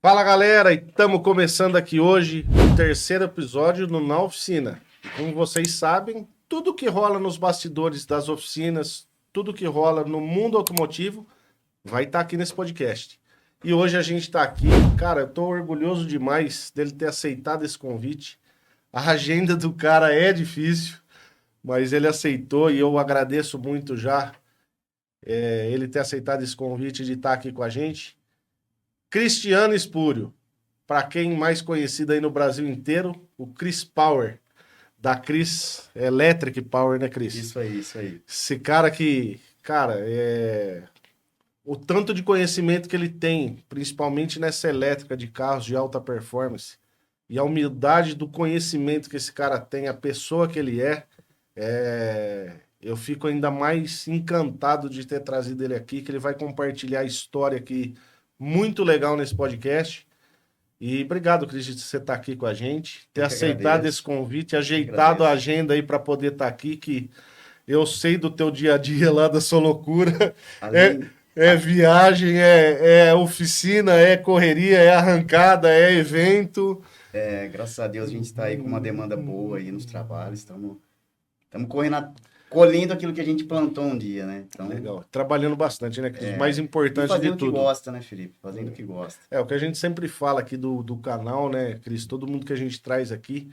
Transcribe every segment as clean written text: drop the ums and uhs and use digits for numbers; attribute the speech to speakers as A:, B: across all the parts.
A: Fala galera, e estamos começando aqui hoje o terceiro episódio no Na Oficina. Como vocês sabem, tudo que rola nos bastidores das oficinas, tudo que rola no mundo automotivo, vai estar aqui nesse podcast. E hoje a gente está aqui, cara, eu estou orgulhoso demais dele ter aceitado esse convite. A agenda do cara é difícil, mas ele aceitou e eu agradeço muito já ele ter aceitado esse convite de estar aqui com a gente. Cristiano Espúrio, para quem mais conhecido aí no Brasil inteiro, o Chris Power, da Chris Electric Power, né, Chris?
B: Isso aí, isso aí.
A: Esse cara que, cara, o tanto de conhecimento que ele tem, principalmente nessa elétrica de carros de alta performance, e a humildade do conhecimento que esse cara tem, a pessoa que ele eu fico ainda mais encantado de ter trazido ele aqui, que ele vai compartilhar a história aqui muito legal nesse podcast. E obrigado, Cris, de você estar aqui com a gente, ter aceitado esse convite, ajeitado a agenda aí para poder estar aqui, que eu sei do teu dia a dia lá da sua loucura. É viagem, é oficina, é correria, é arrancada, é evento.
B: Graças a Deus a gente está aí com uma demanda boa aí nos trabalhos, estamos colhendo aquilo que a gente plantou um dia, né? Então,
A: legal, trabalhando bastante, né, Cris? O mais importante de tudo.
B: Fazendo o que gosta, né, Felipe? Fazendo o que gosta.
A: O que a gente sempre fala aqui do canal, né, Cris? Todo mundo que a gente traz aqui,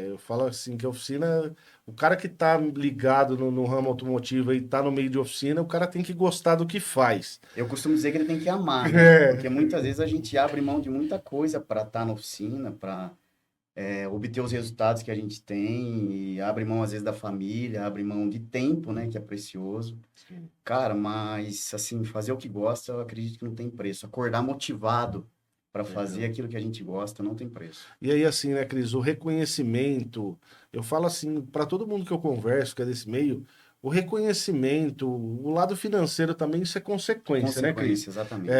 A: eu falo assim, que a oficina, o cara que tá ligado no ramo automotivo e tá no meio de oficina, o cara tem que gostar do que faz.
B: Eu costumo dizer que ele tem que amar, né? Porque muitas vezes a gente abre mão de muita coisa para estar na oficina, para obter os resultados que a gente tem, e abre mão às vezes da família, abre mão de tempo, né, que é precioso. Sim. Cara, mas assim, fazer o que gosta, eu acredito que não tem preço. Acordar motivado para fazer aquilo que a gente gosta, não tem preço.
A: E aí assim, né, Cris, o reconhecimento, eu falo assim, para todo mundo que eu converso, que é desse meio, o reconhecimento, o lado financeiro também, isso é consequência, né, Cris?
B: Exatamente.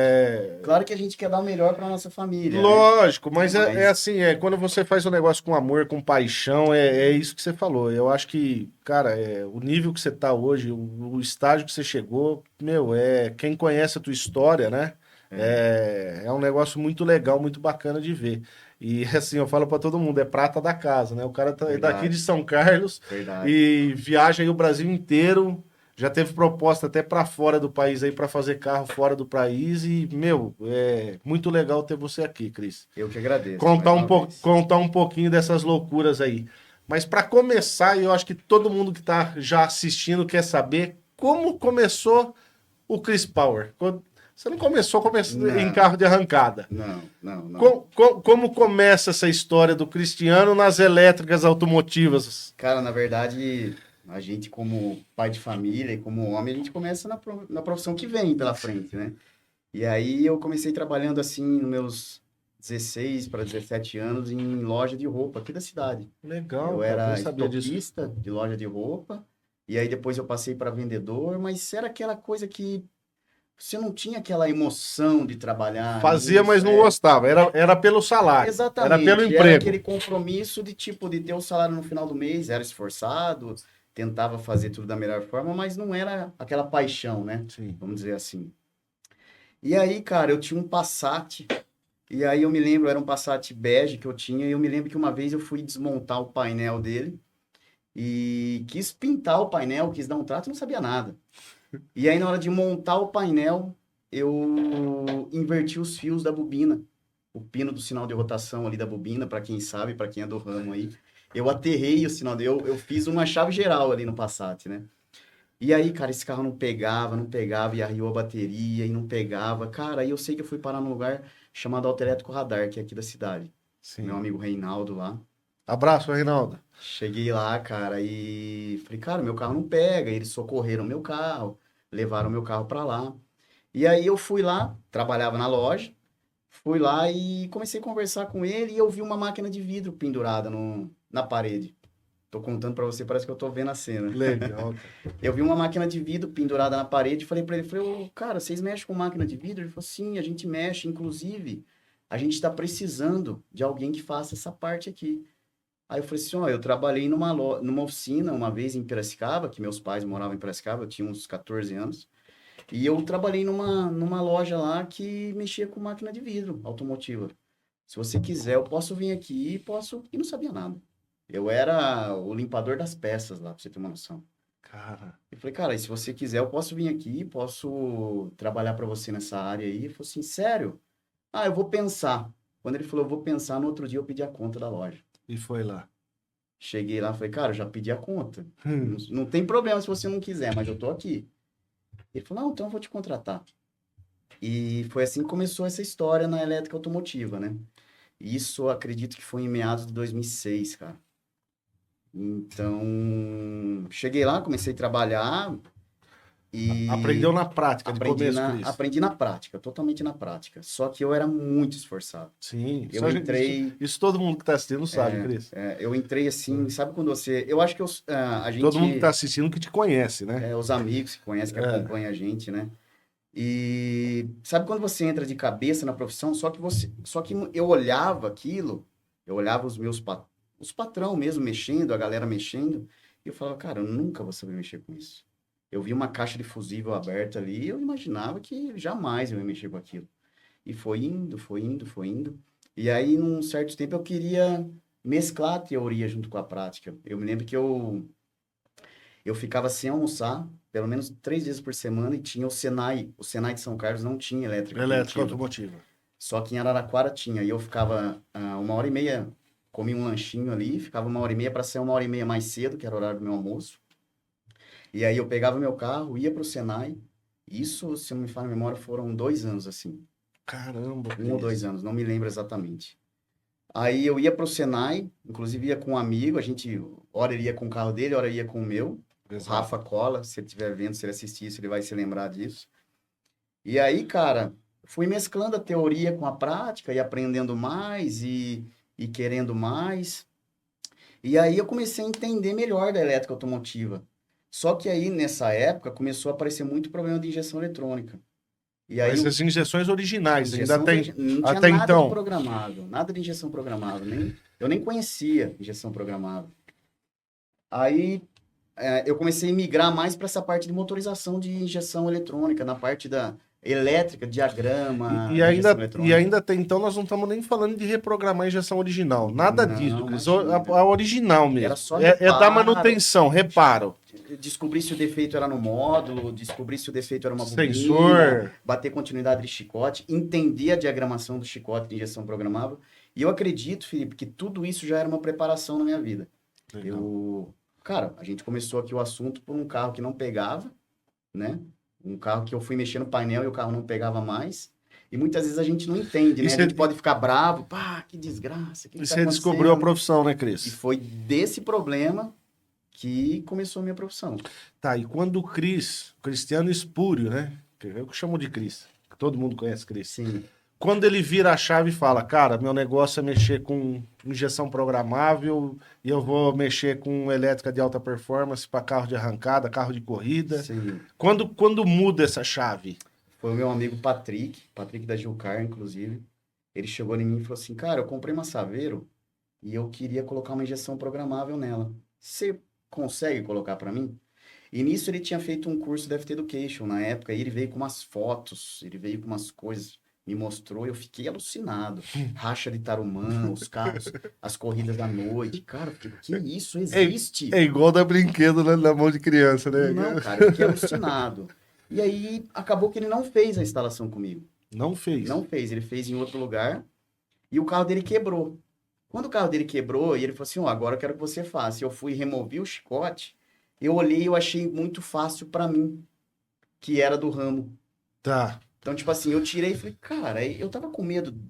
B: Claro que a gente quer dar o melhor para nossa família.
A: Lógico, né? Mas assim, quando você faz um negócio com amor, com paixão, é isso que você falou. Eu acho que, cara, o nível que você tá hoje, o estágio que você chegou, meu, quem conhece a tua história, né? É um negócio muito legal, muito bacana de ver. E assim, eu falo para todo mundo, é prata da casa, né? O cara tá daqui de São Carlos e viaja aí o Brasil inteiro. Já teve proposta até para fora do país aí para fazer carro fora do país e, meu, é muito legal ter você aqui, Cris.
B: Eu que agradeço.
A: Contar um pouquinho dessas loucuras aí. Mas para começar, eu acho que todo mundo que tá já assistindo quer saber como começou o Chris Power. Você não começou em carro de arrancada.
B: Não.
A: Como começa essa história do Cristiano nas elétricas automotivas?
B: Cara, na verdade, a gente como pai de família e como homem, a gente começa na profissão que vem pela frente, né? E aí eu comecei trabalhando assim nos meus 16 para 17 anos em loja de roupa aqui da cidade.
A: Legal,
B: eu era estopista de loja de roupa, e aí depois eu passei para vendedor, mas era aquela coisa que você não tinha aquela emoção de trabalhar.
A: Fazia, mas não gostava. Era pelo salário.
B: Exatamente.
A: Era pelo emprego.
B: Era aquele compromisso de de ter o salário no final do mês, era esforçado, tentava fazer tudo da melhor forma, mas não era aquela paixão, né?
A: Sim.
B: Vamos dizer assim. E aí, cara, eu tinha um Passat, e aí eu me lembro, era um Passat bege que eu tinha, e eu me lembro que uma vez eu fui desmontar o painel dele, e quis pintar o painel, quis dar um trato, não sabia nada. E aí, na hora de montar o painel, eu inverti os fios da bobina. O pino do sinal de rotação ali da bobina, para quem sabe, para quem é do ramo aí. Eu aterrei o sinal, eu fiz uma chave geral ali no Passat, né? E aí, cara, esse carro não pegava, e arriou a bateria, e não pegava. Cara, aí eu sei que eu fui parar num lugar chamado Autoelétrico Radar, que é aqui da cidade.
A: Sim.
B: Meu amigo Reinaldo lá.
A: Abraço, Reinaldo.
B: Cheguei lá, cara, e falei, cara, meu carro não pega. Eles socorreram meu carro, levaram meu carro pra lá. E aí eu fui lá, trabalhava na loja, fui lá e comecei a conversar com ele e eu vi uma máquina de vidro pendurada na parede. Tô contando pra você, parece que eu tô vendo a cena.
A: Legal.
B: Eu vi uma máquina de vidro pendurada na parede, falei pra ele, ô, cara, vocês mexem com máquina de vidro? Ele falou, sim, a gente mexe, inclusive, a gente tá precisando de alguém que faça essa parte aqui. Aí eu falei assim, ó, eu trabalhei numa oficina uma vez em Piracicaba, que meus pais moravam em Piracicaba, eu tinha uns 14 anos. E eu trabalhei numa loja lá que mexia com máquina de vidro automotiva. Se você quiser, eu posso vir aqui e posso... E não sabia nada. Eu era o limpador das peças lá, pra você ter uma noção.
A: Cara,
B: Eu falei, cara, e se você quiser, eu posso vir aqui, posso trabalhar para você nessa área aí. Ele falou assim, sério? Ah, eu vou pensar. Quando ele falou, eu vou pensar, no outro dia eu pedi a conta da loja.
A: e foi lá.
B: Cheguei lá, falei, cara, eu já pedi a conta. Não,
A: Hum.
B: não tem problema se você não quiser, mas eu tô aqui. Ele falou, não, então eu vou te contratar. E foi assim que começou essa história na elétrica automotiva, né? Isso eu acredito que foi em meados de 2006, cara. Então, cheguei lá, comecei a trabalhar
A: Aprendeu
B: e
A: na prática, de começo, Cris.
B: aprendi na prática, totalmente na prática. Só que eu era muito esforçado.
A: Sim,
B: Eu entrei,
A: isso todo mundo que tá assistindo sabe, Cris.
B: eu entrei assim, sabe quando você... Eu acho que a
A: Todo mundo que tá
B: gente,
A: assistindo que te conhece, né?
B: os amigos que conhecem, que
A: É.
B: acompanham a gente, né? E sabe quando você entra de cabeça na profissão, só que eu olhava aquilo, eu olhava os patrão mesmo mexendo, a galera mexendo, e eu falava, cara, eu nunca vou saber mexer com isso. Eu vi uma caixa de fusível aberta ali, e eu imaginava que jamais eu ia mexer com aquilo. E foi indo, foi indo, foi indo. E aí, num certo tempo, eu queria mesclar a teoria junto com a prática. Eu me lembro que eu ficava sem almoçar, pelo menos 3 vezes por semana, e tinha o Senai. O Senai de São Carlos não tinha elétrica
A: Elétrica
B: automotiva.
A: automotiva.
B: Só que em Araraquara tinha. E eu ficava 1h30, comia um lanchinho ali, ficava 1h30 para sair 1h30 mais cedo, que era o horário do meu almoço. E aí eu pegava meu carro, ia pro Senai. Isso, se não me falha a memória, foram 2 anos, assim.
A: Caramba,
B: 1 ou 2
A: Cris.
B: anos, não me lembro exatamente. Aí eu ia pro Senai, inclusive ia com um amigo, a gente, hora ele ia com o carro dele, hora ia com o meu. O
A: Exato.
B: Rafa Cola, se ele estiver vendo, se ele assistir isso, ele vai se lembrar disso. E aí, cara, fui mesclando a teoria com a prática e aprendendo mais e querendo mais. E aí eu comecei a entender melhor da elétrica automotiva. Só que aí, nessa época, começou a aparecer muito problema de injeção eletrônica. E aí,
A: Mas as injeções originais, ainda
B: injeção
A: tem.
B: não tinha
A: Até
B: nada de
A: então.
B: programável, nada de injeção programável. Eu nem conhecia injeção programável. Aí eu comecei a migrar mais para essa parte de motorização de injeção eletrônica, na parte da elétrica, diagrama,
A: E
B: injeção
A: e
B: eletrônica.
A: ainda até então nós não estamos nem falando de reprogramar a injeção original. Nada disso,
B: Não,
A: Cris.
B: imagina.
A: A original
B: Era
A: mesmo.
B: só
A: É da
B: reparo,
A: manutenção, reparo.
B: descobrir se o defeito era no módulo, descobrir se o defeito era uma bobina,
A: Sensor.
B: bater continuidade de chicote, entender a diagramação do chicote de injeção programável. E eu acredito, Felipe, que tudo isso já era uma preparação na minha vida.
A: Legal.
B: Cara, a gente começou aqui o assunto por um carro que não pegava, né? Um carro que eu fui mexer no painel e o carro não pegava mais. E muitas vezes a gente não entende,
A: E
B: né? A
A: você
B: gente pode ficar bravo, pá, que desgraça, o que tá
A: descobriu a
B: acontecendo?
A: profissão, né,
B: E
A: Cris?
B: foi desse problema que começou a minha profissão.
A: Tá, e quando o Cristiano Espúrio, né? Eu que chamo de Cris. Todo mundo conhece Cris.
B: Sim,
A: Quando ele vira a chave e fala, cara, meu negócio é mexer com injeção programável e eu vou mexer com elétrica de alta performance para carro de arrancada, carro de corrida.
B: sim.
A: Quando muda essa chave?
B: Foi o meu amigo Patrick da Gilcar, inclusive. Ele chegou em mim e falou assim, cara, eu comprei uma Saveiro e eu queria colocar uma injeção programável nela. Você consegue colocar para mim? E nisso ele tinha feito um curso de FT Education na época, e ele veio com umas fotos, ele veio com umas coisas, me mostrou, e eu fiquei alucinado. Racha de Tarumã, os carros, as corridas da noite. Cara, eu fiquei, que isso existe?
A: É igual dar brinquedo na mão de criança, né?
B: Não, cara, eu fiquei alucinado. E aí acabou que ele não fez a instalação comigo.
A: Não fez.
B: Não fez, ele fez em outro lugar, e o carro dele quebrou. Quando o carro dele quebrou, e ele falou assim, ó, agora eu quero que você faça. Eu fui remover o chicote, eu olhei e eu achei muito fácil para mim, que era do ramo.
A: Tá.
B: Então, tipo assim, eu tirei e falei, cara, eu tava com medo de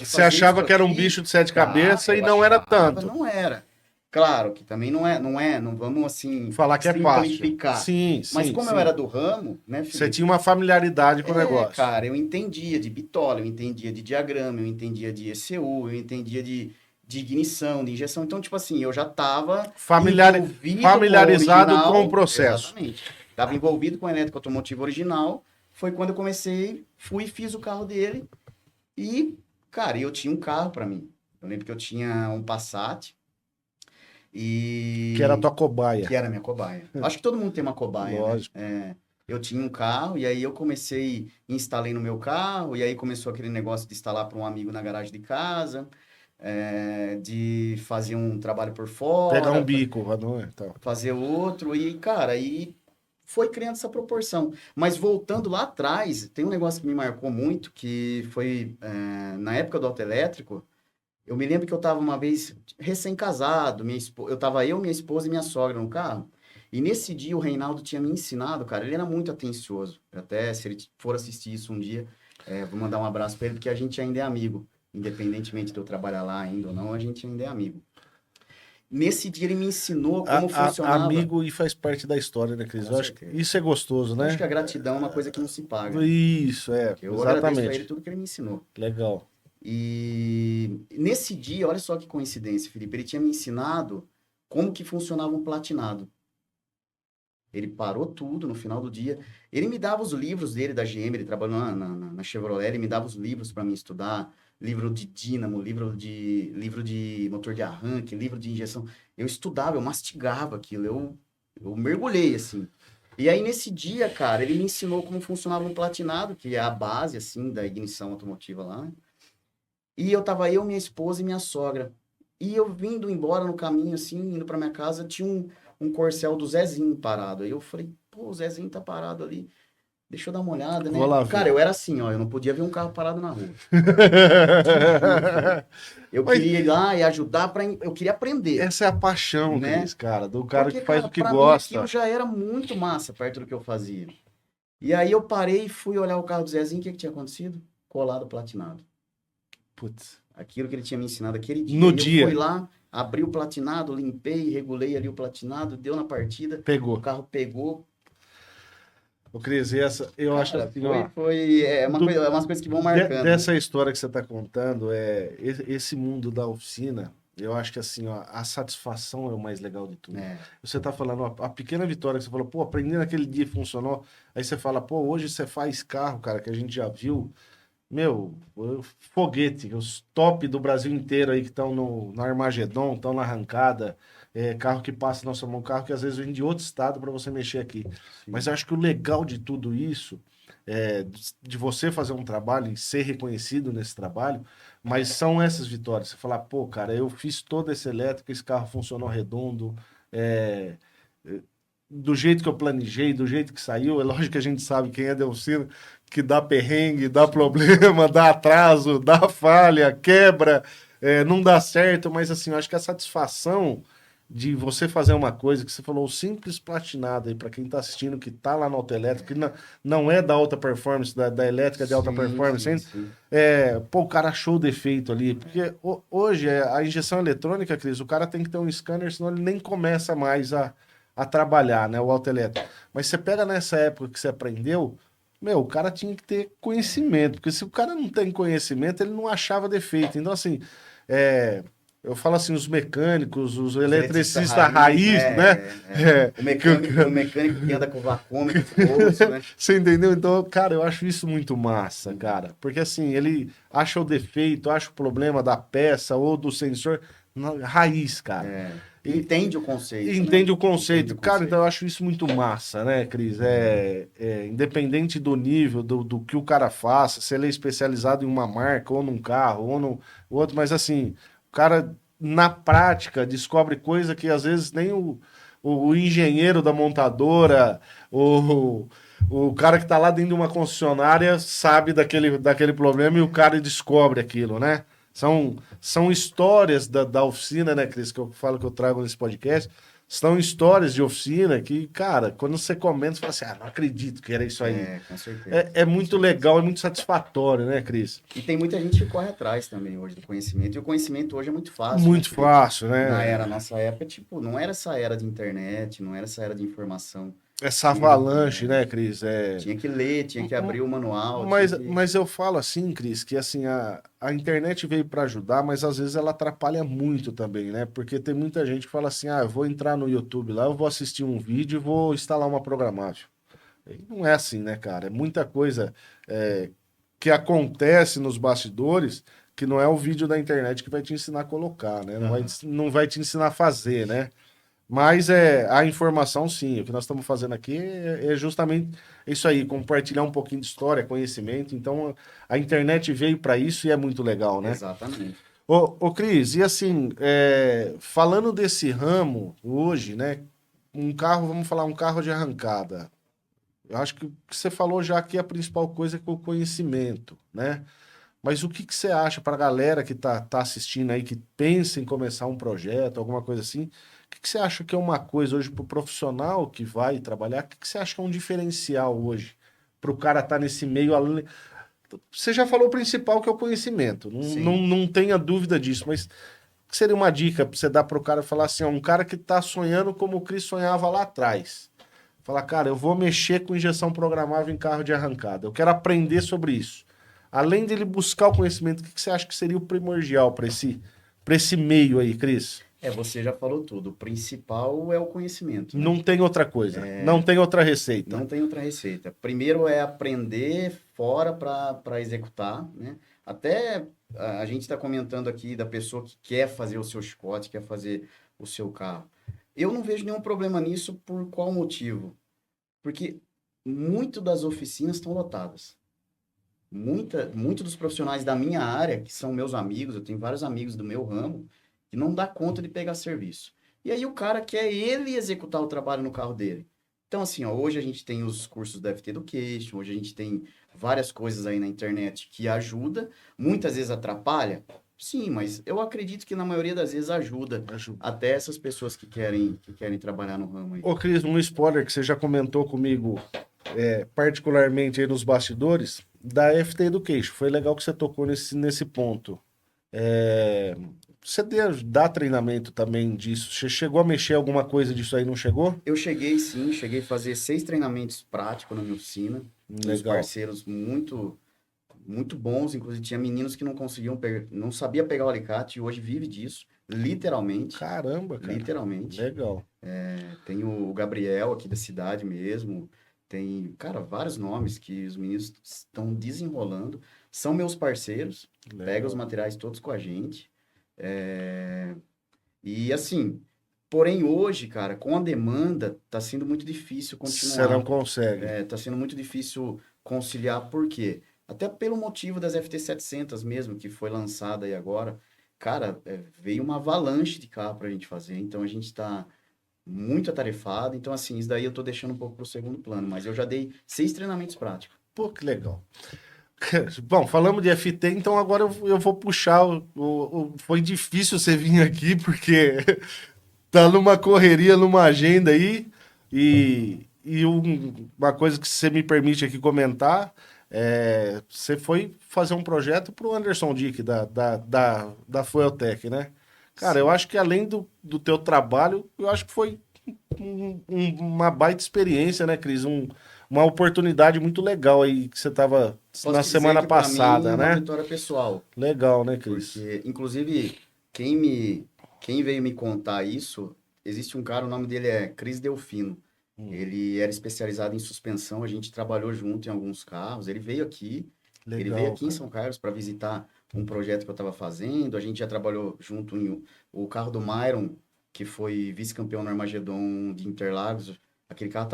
A: Você
B: fazer
A: achava
B: isso
A: que era um
B: aqui.
A: bicho de sete
B: Tá,
A: cabeças e
B: eu
A: não era
B: achava,
A: tanto.
B: não era. Claro que também não vamos assim
A: Falar que é fácil.
B: simplificar.
A: Sim,
B: Mas
A: sim,
B: como
A: sim.
B: eu era do ramo, né,
A: Você
B: Felipe?
A: tinha uma familiaridade com o negócio.
B: Cara, eu entendia de bitola, eu entendia de diagrama, eu entendia de ECU, eu entendia de ignição, de injeção. Então, tipo assim, eu já estava
A: Familiarizado com o processo.
B: Exatamente. Estava envolvido com a elétrica automotiva original. Foi quando eu comecei, fui e fiz o carro dele. E, cara, eu tinha um carro para mim. Eu lembro que eu tinha um Passat.
A: Que era a tua cobaia.
B: Que era a minha cobaia. Acho que todo mundo tem uma cobaia,
A: Lógico.
B: né? eu tinha um carro, e aí eu comecei, instalei no meu carro, e aí começou aquele negócio de instalar para um amigo na garagem de casa, de fazer um trabalho por
A: Pegar um
B: fora,
A: bico, não é? Então.
B: fazer outro, e, cara, aí foi criando essa proporção. Mas voltando lá atrás, tem um negócio que me marcou muito, que foi na época do autoelétrico. Eu me lembro que eu estava uma vez recém-casado, eu tava eu, minha esposa e minha sogra no carro. E nesse dia o Reinaldo tinha me ensinado, cara, ele era muito atencioso. Até se ele for assistir isso um dia, vou mandar um abraço para ele, porque a gente ainda é amigo. Independentemente de eu trabalhar lá ainda ou não, a gente ainda é amigo. Nesse dia ele me ensinou como funcionava.
A: Amigo e faz parte da história, né, Cris?
B: Com
A: Eu acho que
B: certeza.
A: isso é gostoso,
B: Eu acho
A: né?
B: que a gratidão é uma coisa que não se paga, né?
A: Isso,
B: Eu agradeço a ele
A: exatamente.
B: tudo que ele me ensinou.
A: Legal.
B: E nesse dia, olha só que coincidência, Felipe, ele tinha me ensinado como que funcionava um platinado. Ele parou tudo no final do dia. Ele me dava os livros dele da GM, ele trabalhou na Chevrolet, ele me dava os livros para mim estudar, livro de dínamo, livro de motor de arranque, livro de injeção. Eu estudava, eu mastigava aquilo, eu mergulhei assim. E aí nesse dia, cara, ele me ensinou como funcionava um platinado, que é a base assim da ignição automotiva lá, né? E eu, minha esposa e minha sogra. E eu vindo embora no caminho, assim, indo pra minha casa, tinha um Corcel do Zezinho parado. Aí eu falei, pô, o Zezinho tá parado ali. Deixa eu dar uma olhada,
A: Vou
B: né?
A: lá
B: Cara,
A: ver.
B: eu era assim, ó, eu não podia ver um carro parado na rua. Te juro, Felipe. Eu
A: Mas
B: queria ir lá e ajudar eu queria aprender,
A: essa é a paixão,
B: né?
A: Cris, cara, do cara que
B: Porque,
A: faz
B: cara,
A: o que
B: pra mim aquilo
A: gosta.
B: já era muito massa perto do que eu fazia. E aí eu parei e fui olhar o carro do Zezinho, o que que tinha acontecido? Colado platinado.
A: Putz.
B: Aquilo que ele tinha me ensinado aquele dia.
A: No
B: E eu fui
A: dia,
B: lá, abri o platinado, limpei, regulei ali o platinado, deu na partida, o
A: pegou.
B: carro pegou.
A: O Cris, eu acho
B: Cara,
A: assim, ó.
B: uma
A: do-
B: coisa, é umas coisas que vão marcando, né?
A: Dessa história que você está contando, esse mundo da oficina, eu acho que assim, ó, a satisfação é o mais legal de tudo.
B: É,
A: Você está falando, ó, a pequena vitória que você falou, pô, aprendi naquele dia e funcionou. Aí você fala, pô, hoje você faz carro, cara, que a gente já viu. Meu, o foguete, os top do Brasil inteiro aí que estão no Armagedon, estão na arrancada, carro que passa na sua mão, carro que às vezes vem de outro estado para você mexer aqui. Mas eu
B: sim.
A: acho que o legal de tudo isso de você fazer um trabalho e ser reconhecido nesse trabalho, mas são essas vitórias. Você falar, pô, cara, eu fiz toda essa elétrica, esse carro funcionou redondo, é, é, do jeito que eu planejei, do jeito que saiu. É lógico que a gente sabe quem é da oficina, que dá perrengue, dá
B: Sim.
A: problema, dá atraso, dá falha, quebra, não dá certo, mas assim, eu acho que a satisfação de você fazer uma coisa que você falou, o simples platinado aí, para quem tá assistindo, que tá lá no autoelétrico, que não é da alta performance, da elétrica de alta
B: Sim,
A: performance,
B: sim,
A: hein?
B: sim.
A: Pô, o cara achou o defeito ali, porque hoje a injeção eletrônica, Cris, o cara tem que ter um scanner, senão ele nem começa mais a trabalhar, né, o autoelétrico. Mas você pega nessa época que você aprendeu, meu, o cara tinha que ter conhecimento, porque se o cara não tem conhecimento, ele não achava defeito. Então, assim, é, eu falo assim, os mecânicos, os
B: Os eletricistas
A: eletricistas
B: raiz,
A: raiz, né?
B: O mecânico que anda com vacômetro no bolso, né?
A: Você entendeu? Então, cara, eu acho isso muito massa,
B: Uhum.
A: cara. Porque assim, ele acha o defeito, acha o problema da peça ou do sensor na raiz, cara. E
B: Entende o conceito, né?
A: entende o
B: Entende
A: conceito.
B: o
A: Cara, então eu
B: conceito.
A: acho isso muito massa, né, Cris? Independente do nível, do que o cara faça, se ele é especializado em uma marca, ou num carro, ou no outro, mas assim, o cara, na prática, descobre coisa que às vezes nem o engenheiro da montadora, o, o cara que tá lá dentro de uma concessionária sabe daquele problema e o cara descobre aquilo, né? São histórias da oficina, né, Cris, que eu falo que eu trago nesse podcast. São histórias de oficina que, cara, quando você comenta, você fala assim, não acredito que era isso aí.
B: Com certeza,
A: É
B: com
A: muito
B: certeza.
A: legal, é muito satisfatório, né, Cris?
B: E tem muita gente que corre atrás também hoje do conhecimento. E o conhecimento hoje é muito fácil, né,
A: Muito
B: Felipe?
A: fácil,
B: Na
A: né?
B: nossa época, tipo, não era essa era de internet, não era essa era de informação.
A: Essa
B: Tinha,
A: avalanche, né, Cris?
B: tinha que ler, tinha que abrir o manual, tinha
A: Mas,
B: que...
A: mas eu falo assim, Cris, que assim, a internet veio para ajudar, mas às vezes ela atrapalha muito também, né? Porque tem muita gente que fala assim, eu vou entrar no YouTube lá, eu vou assistir um vídeo e vou instalar uma programável. E não é assim, né, cara? É muita coisa é, que acontece nos bastidores que não é o vídeo da internet que vai te ensinar a colocar, né?
B: Aham.
A: Não vai te ensinar a fazer, né? Mas a informação, sim. O que nós estamos fazendo aqui é justamente isso aí, compartilhar um pouquinho de história, conhecimento. Então, a internet veio para isso e é muito legal, né?
B: Exatamente.
A: Ô Cris, e assim, falando desse ramo hoje, né? Um carro, vamos falar, um carro de arrancada. Eu acho que o que você falou já aqui, a principal coisa é o conhecimento, né? Mas o que que você acha para a galera que tá assistindo aí, que pensa em começar um projeto, alguma coisa assim? O que que você acha que é uma coisa hoje para o profissional que vai trabalhar? O que que você acha que é um diferencial hoje para o cara estar nesse meio? Você já falou o principal, que é o conhecimento. Não, não,
B: Sim.
A: não tenha dúvida disso, mas o que seria uma dica para você dar para o cara falar assim, ó, um cara que está sonhando como o Cris sonhava lá atrás? Falar, cara, eu vou mexer com injeção programável em carro de arrancada. Eu quero aprender sobre isso. Além dele buscar o conhecimento, o que que você acha que seria o primordial para esse meio aí, Cris?
B: Você já falou tudo. O principal é o conhecimento, né?
A: Não tem outra coisa. Não tem outra receita.
B: Não tem outra receita. Primeiro é aprender fora para executar, né? Até a gente está comentando aqui da pessoa que quer fazer o seu chicote, quer fazer o seu carro. Eu não vejo nenhum problema nisso por qual motivo? Porque muito das oficinas estão lotadas. Muito dos profissionais da minha área, que são meus amigos, eu tenho vários amigos do meu ramo, que não dá conta de pegar serviço. E aí o cara quer ele executar o trabalho no carro dele. Então, assim, ó, hoje a gente tem os cursos da FT Education, hoje a gente tem várias coisas aí na internet que ajuda, muitas vezes atrapalha. Sim, mas eu acredito que na maioria das vezes ajuda
A: Ajuda.
B: até essas pessoas que querem trabalhar no ramo aí.
A: Ô, Cris, um spoiler que você já comentou comigo, particularmente aí nos bastidores, da FT Education. Foi legal que você tocou nesse ponto. É, você dá treinamento também disso? Você chegou a mexer alguma coisa disso aí, não chegou?
B: Eu cheguei sim, cheguei a fazer 6 treinamentos práticos na minha oficina, com uns
A: Legal.
B: parceiros muito bons, inclusive tinha meninos que não conseguiam não sabia pegar o alicate e hoje vive disso, literalmente,
A: Caramba, cara.
B: literalmente.
A: Legal.
B: Tem o Gabriel aqui da cidade mesmo, tem, cara, vários nomes que os meninos estão desenrolando, são meus parceiros, pegam os
A: Legal.
B: materiais todos com a gente. É, E assim, porém hoje, cara, com a demanda, tá sendo muito difícil
A: Você não
B: continuar.
A: consegue.
B: Tá sendo muito difícil conciliar, por quê? Até pelo motivo das FT700 mesmo, que foi lançada aí agora. Cara, veio uma avalanche de carro pra gente fazer, então a gente tá muito atarefado. Então, assim, isso daí eu tô deixando um pouco pro segundo plano, mas eu já dei 6 treinamentos práticos.
A: Pô, que legal. Bom, falamos de FT, então agora eu vou puxar foi difícil você vir aqui, porque tá numa correria, numa agenda aí, uma coisa que você me permite aqui comentar, você foi fazer um projeto pro Anderson Dick, da Fueltech, né? Cara, eu
B: Sim.
A: acho que além do teu trabalho, eu acho que foi uma baita experiência, né, Cris? Uma oportunidade muito legal aí que você tava
B: Posso
A: na
B: te dizer
A: semana
B: que para mim é
A: passada,
B: uma
A: né?
B: vitória pessoal.
A: Legal, né, Cris?
B: Porque, inclusive, quem me, quem veio me contar isso, existe um cara, o nome dele é Cris Delfino. Ele era especializado em suspensão, a gente trabalhou junto em alguns carros. Ele veio
A: Legal,
B: aqui em
A: cara.
B: São Carlos para visitar um projeto que eu estava fazendo. A gente já trabalhou junto em o carro do Myron, que foi vice-campeão no Armagedon de Interlagos. Aquele carro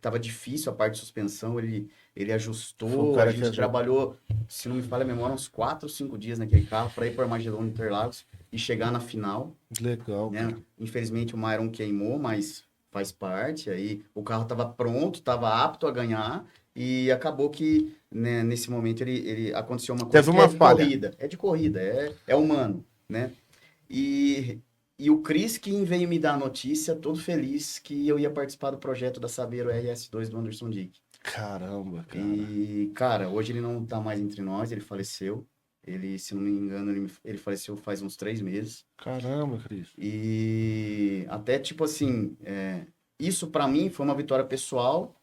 B: tava difícil a parte de suspensão, ele
A: Foi o
B: ajustou, a
A: cara que
B: gente
A: ajudou.
B: trabalhou, se não me falha a memória, uns 4 ou 5 dias naquele carro para ir para Armagedon de Interlagos e chegar na final,
A: Legal,
B: né?
A: cara.
B: Infelizmente o Myron queimou, mas faz parte, aí o carro estava pronto, estava apto a ganhar e acabou que, né, nesse momento ele aconteceu uma coisa
A: Teve
B: que é
A: uma
B: de
A: falha.
B: corrida, é humano, né? E, e o Chris que veio me dar a notícia, todo feliz, que eu ia participar do projeto da Saveiro RS2 do Anderson Dick.
A: Caramba, cara.
B: E, cara, hoje ele não tá mais entre nós, ele faleceu. Se não me engano, ele faleceu faz uns 3 meses.
A: Caramba, Cris.
B: E até, tipo assim, isso pra mim foi uma vitória pessoal.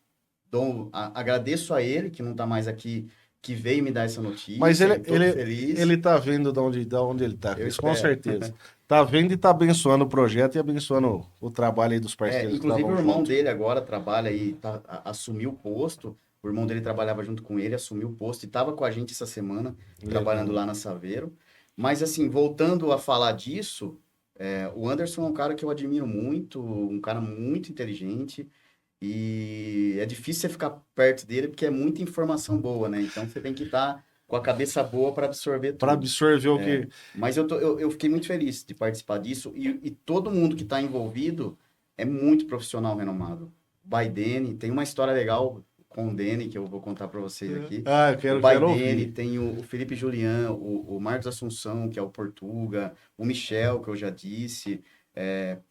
B: Agradeço a ele, que não tá mais aqui, que veio me dar essa
A: Mas
B: notícia,
A: ele,
B: e todo
A: ele,
B: feliz.
A: ele tá vendo de onde ele tá,
B: Eu
A: Cris, com
B: espero.
A: certeza. Tá vendo e tá abençoando o projeto e abençoando o trabalho aí dos parceiros que
B: Inclusive
A: estavam
B: o irmão
A: junto.
B: dele agora trabalha e assumiu o posto. O irmão dele trabalhava junto com ele, assumiu o posto e estava com a gente essa semana, trabalhando
A: Legal.
B: lá na Saveiro. Mas assim, voltando a falar disso, O Anderson é um cara que eu admiro muito, um cara muito inteligente. E é difícil você ficar perto dele porque é muita informação boa, né? Então você tem que estar com a cabeça boa para absorver
A: Para
B: tudo.
A: absorver o que.
B: Mas eu fiquei muito feliz de participar disso e todo mundo que está envolvido é muito profissional renomado. O Baidene, tem uma história legal com o Dene que eu vou contar para vocês aqui.
A: Ah, eu
B: O
A: quero
B: Baidene,
A: ouvir.
B: tem o Felipe Julian, o Marcos Assunção, que é o Portuga, o Michel, que eu já disse,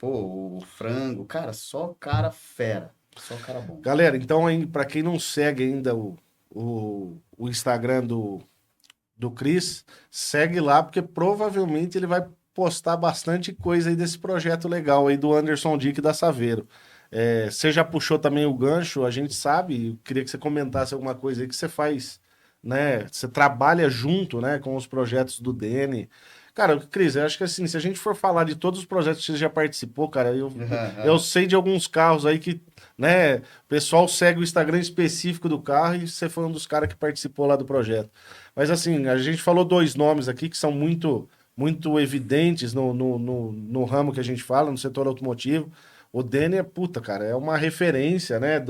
B: o Frango, cara, só cara fera, só cara bom.
A: Galera, então, para quem não segue ainda o Instagram do Cris, segue lá, porque provavelmente ele vai postar bastante coisa aí desse projeto legal aí do Anderson Dick da Saveiro. Você já puxou também o gancho, a gente sabe, eu queria que você comentasse alguma coisa aí que você faz, né? Você trabalha junto, né, com os projetos do Dene. Cara, Cris, eu acho que assim, se a gente for falar de todos os projetos que você já participou, cara, eu sei de alguns carros aí que, né, o pessoal segue o Instagram específico do carro e você foi um dos caras que participou lá do projeto. Mas assim, a gente falou dois nomes aqui que são muito evidentes no ramo que a gente fala, no setor automotivo. O Denner, puta, cara, é uma referência, né,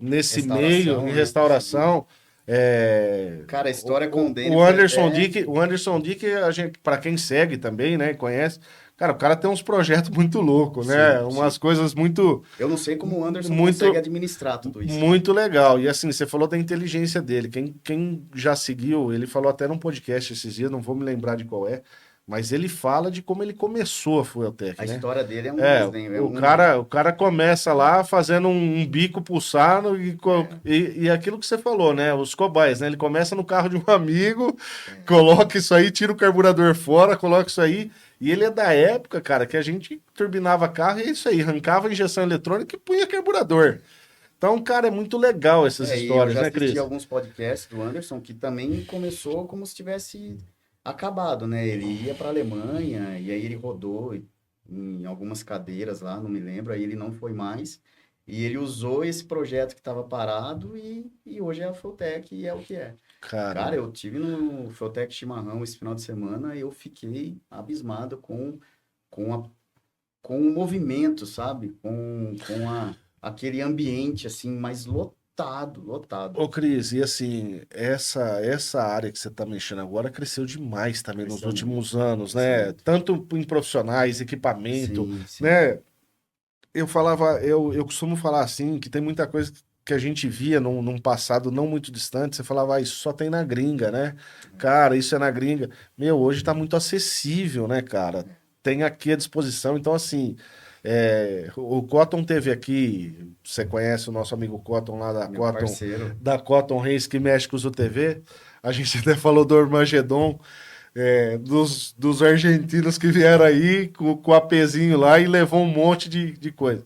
A: nesse meio, em
B: Restauração, né? Sim.
A: restauração. É,
B: Cara, a história com o Dene
A: o
B: foi
A: Anderson
B: até...
A: Dick, a gente, para quem segue também, né, conhece, cara, o cara tem uns projetos muito loucos, né,
B: Sim,
A: umas
B: sim.
A: coisas muito
B: Eu não sei como o Anderson consegue
A: muito
B: administrar tudo isso, cara.
A: muito legal. E assim, você falou da inteligência dele. Quem já seguiu, ele falou até num podcast esses dias, não vou me lembrar de qual é, mas ele fala de como ele começou a Fueltech,
B: A
A: né?
B: história dele é um desenho, é única.
A: O cara começa lá fazendo um bico pulsado
B: É,
A: e aquilo que você falou, né? Os cobaias, né? Ele começa no carro de um amigo,
B: é.
A: coloca isso aí, tira o carburador fora, coloca isso aí. E ele é da época, cara, que a gente turbinava carro e é isso aí, arrancava a injeção eletrônica e punha carburador. Então, cara, é muito legal essas
B: E eu
A: histórias,
B: já
A: né,
B: assisti
A: Cris?
B: alguns podcasts do Anderson que também começou como se tivesse acabado, né? Ele ia para a Alemanha e aí ele rodou em algumas cadeiras lá, não me lembro, aí ele não foi mais. E ele usou esse projeto que estava parado e hoje é a Fueltech e é o que é. Cara,
A: Caramba.
B: eu tive no Fueltech Chimarrão esse final de semana e eu fiquei abismado com, a, com o movimento, sabe? Aquele ambiente, assim, mais lotado, lotado.
A: Ô, Cris, e assim, essa área que você está mexendo agora cresceu demais também nos
B: Cresceu muito,
A: últimos anos,
B: cresceu
A: né?
B: muito.
A: Tanto em profissionais, equipamento,
B: Sim, sim.
A: né? Eu costumo falar assim, que tem muita coisa que a gente via num passado não muito distante, você falava, isso só tem na gringa, né? Cara, isso é na gringa. Meu, hoje tá muito acessível, né, cara? Tem aqui à disposição, então assim, o Cotton teve aqui, você conhece o nosso amigo Cotton lá
B: Meu parceiro.
A: da Cotton Reis que mexe com os UTV, a gente até falou do Armagedon, dos argentinos que vieram aí com o APzinho lá e levou um monte de coisa.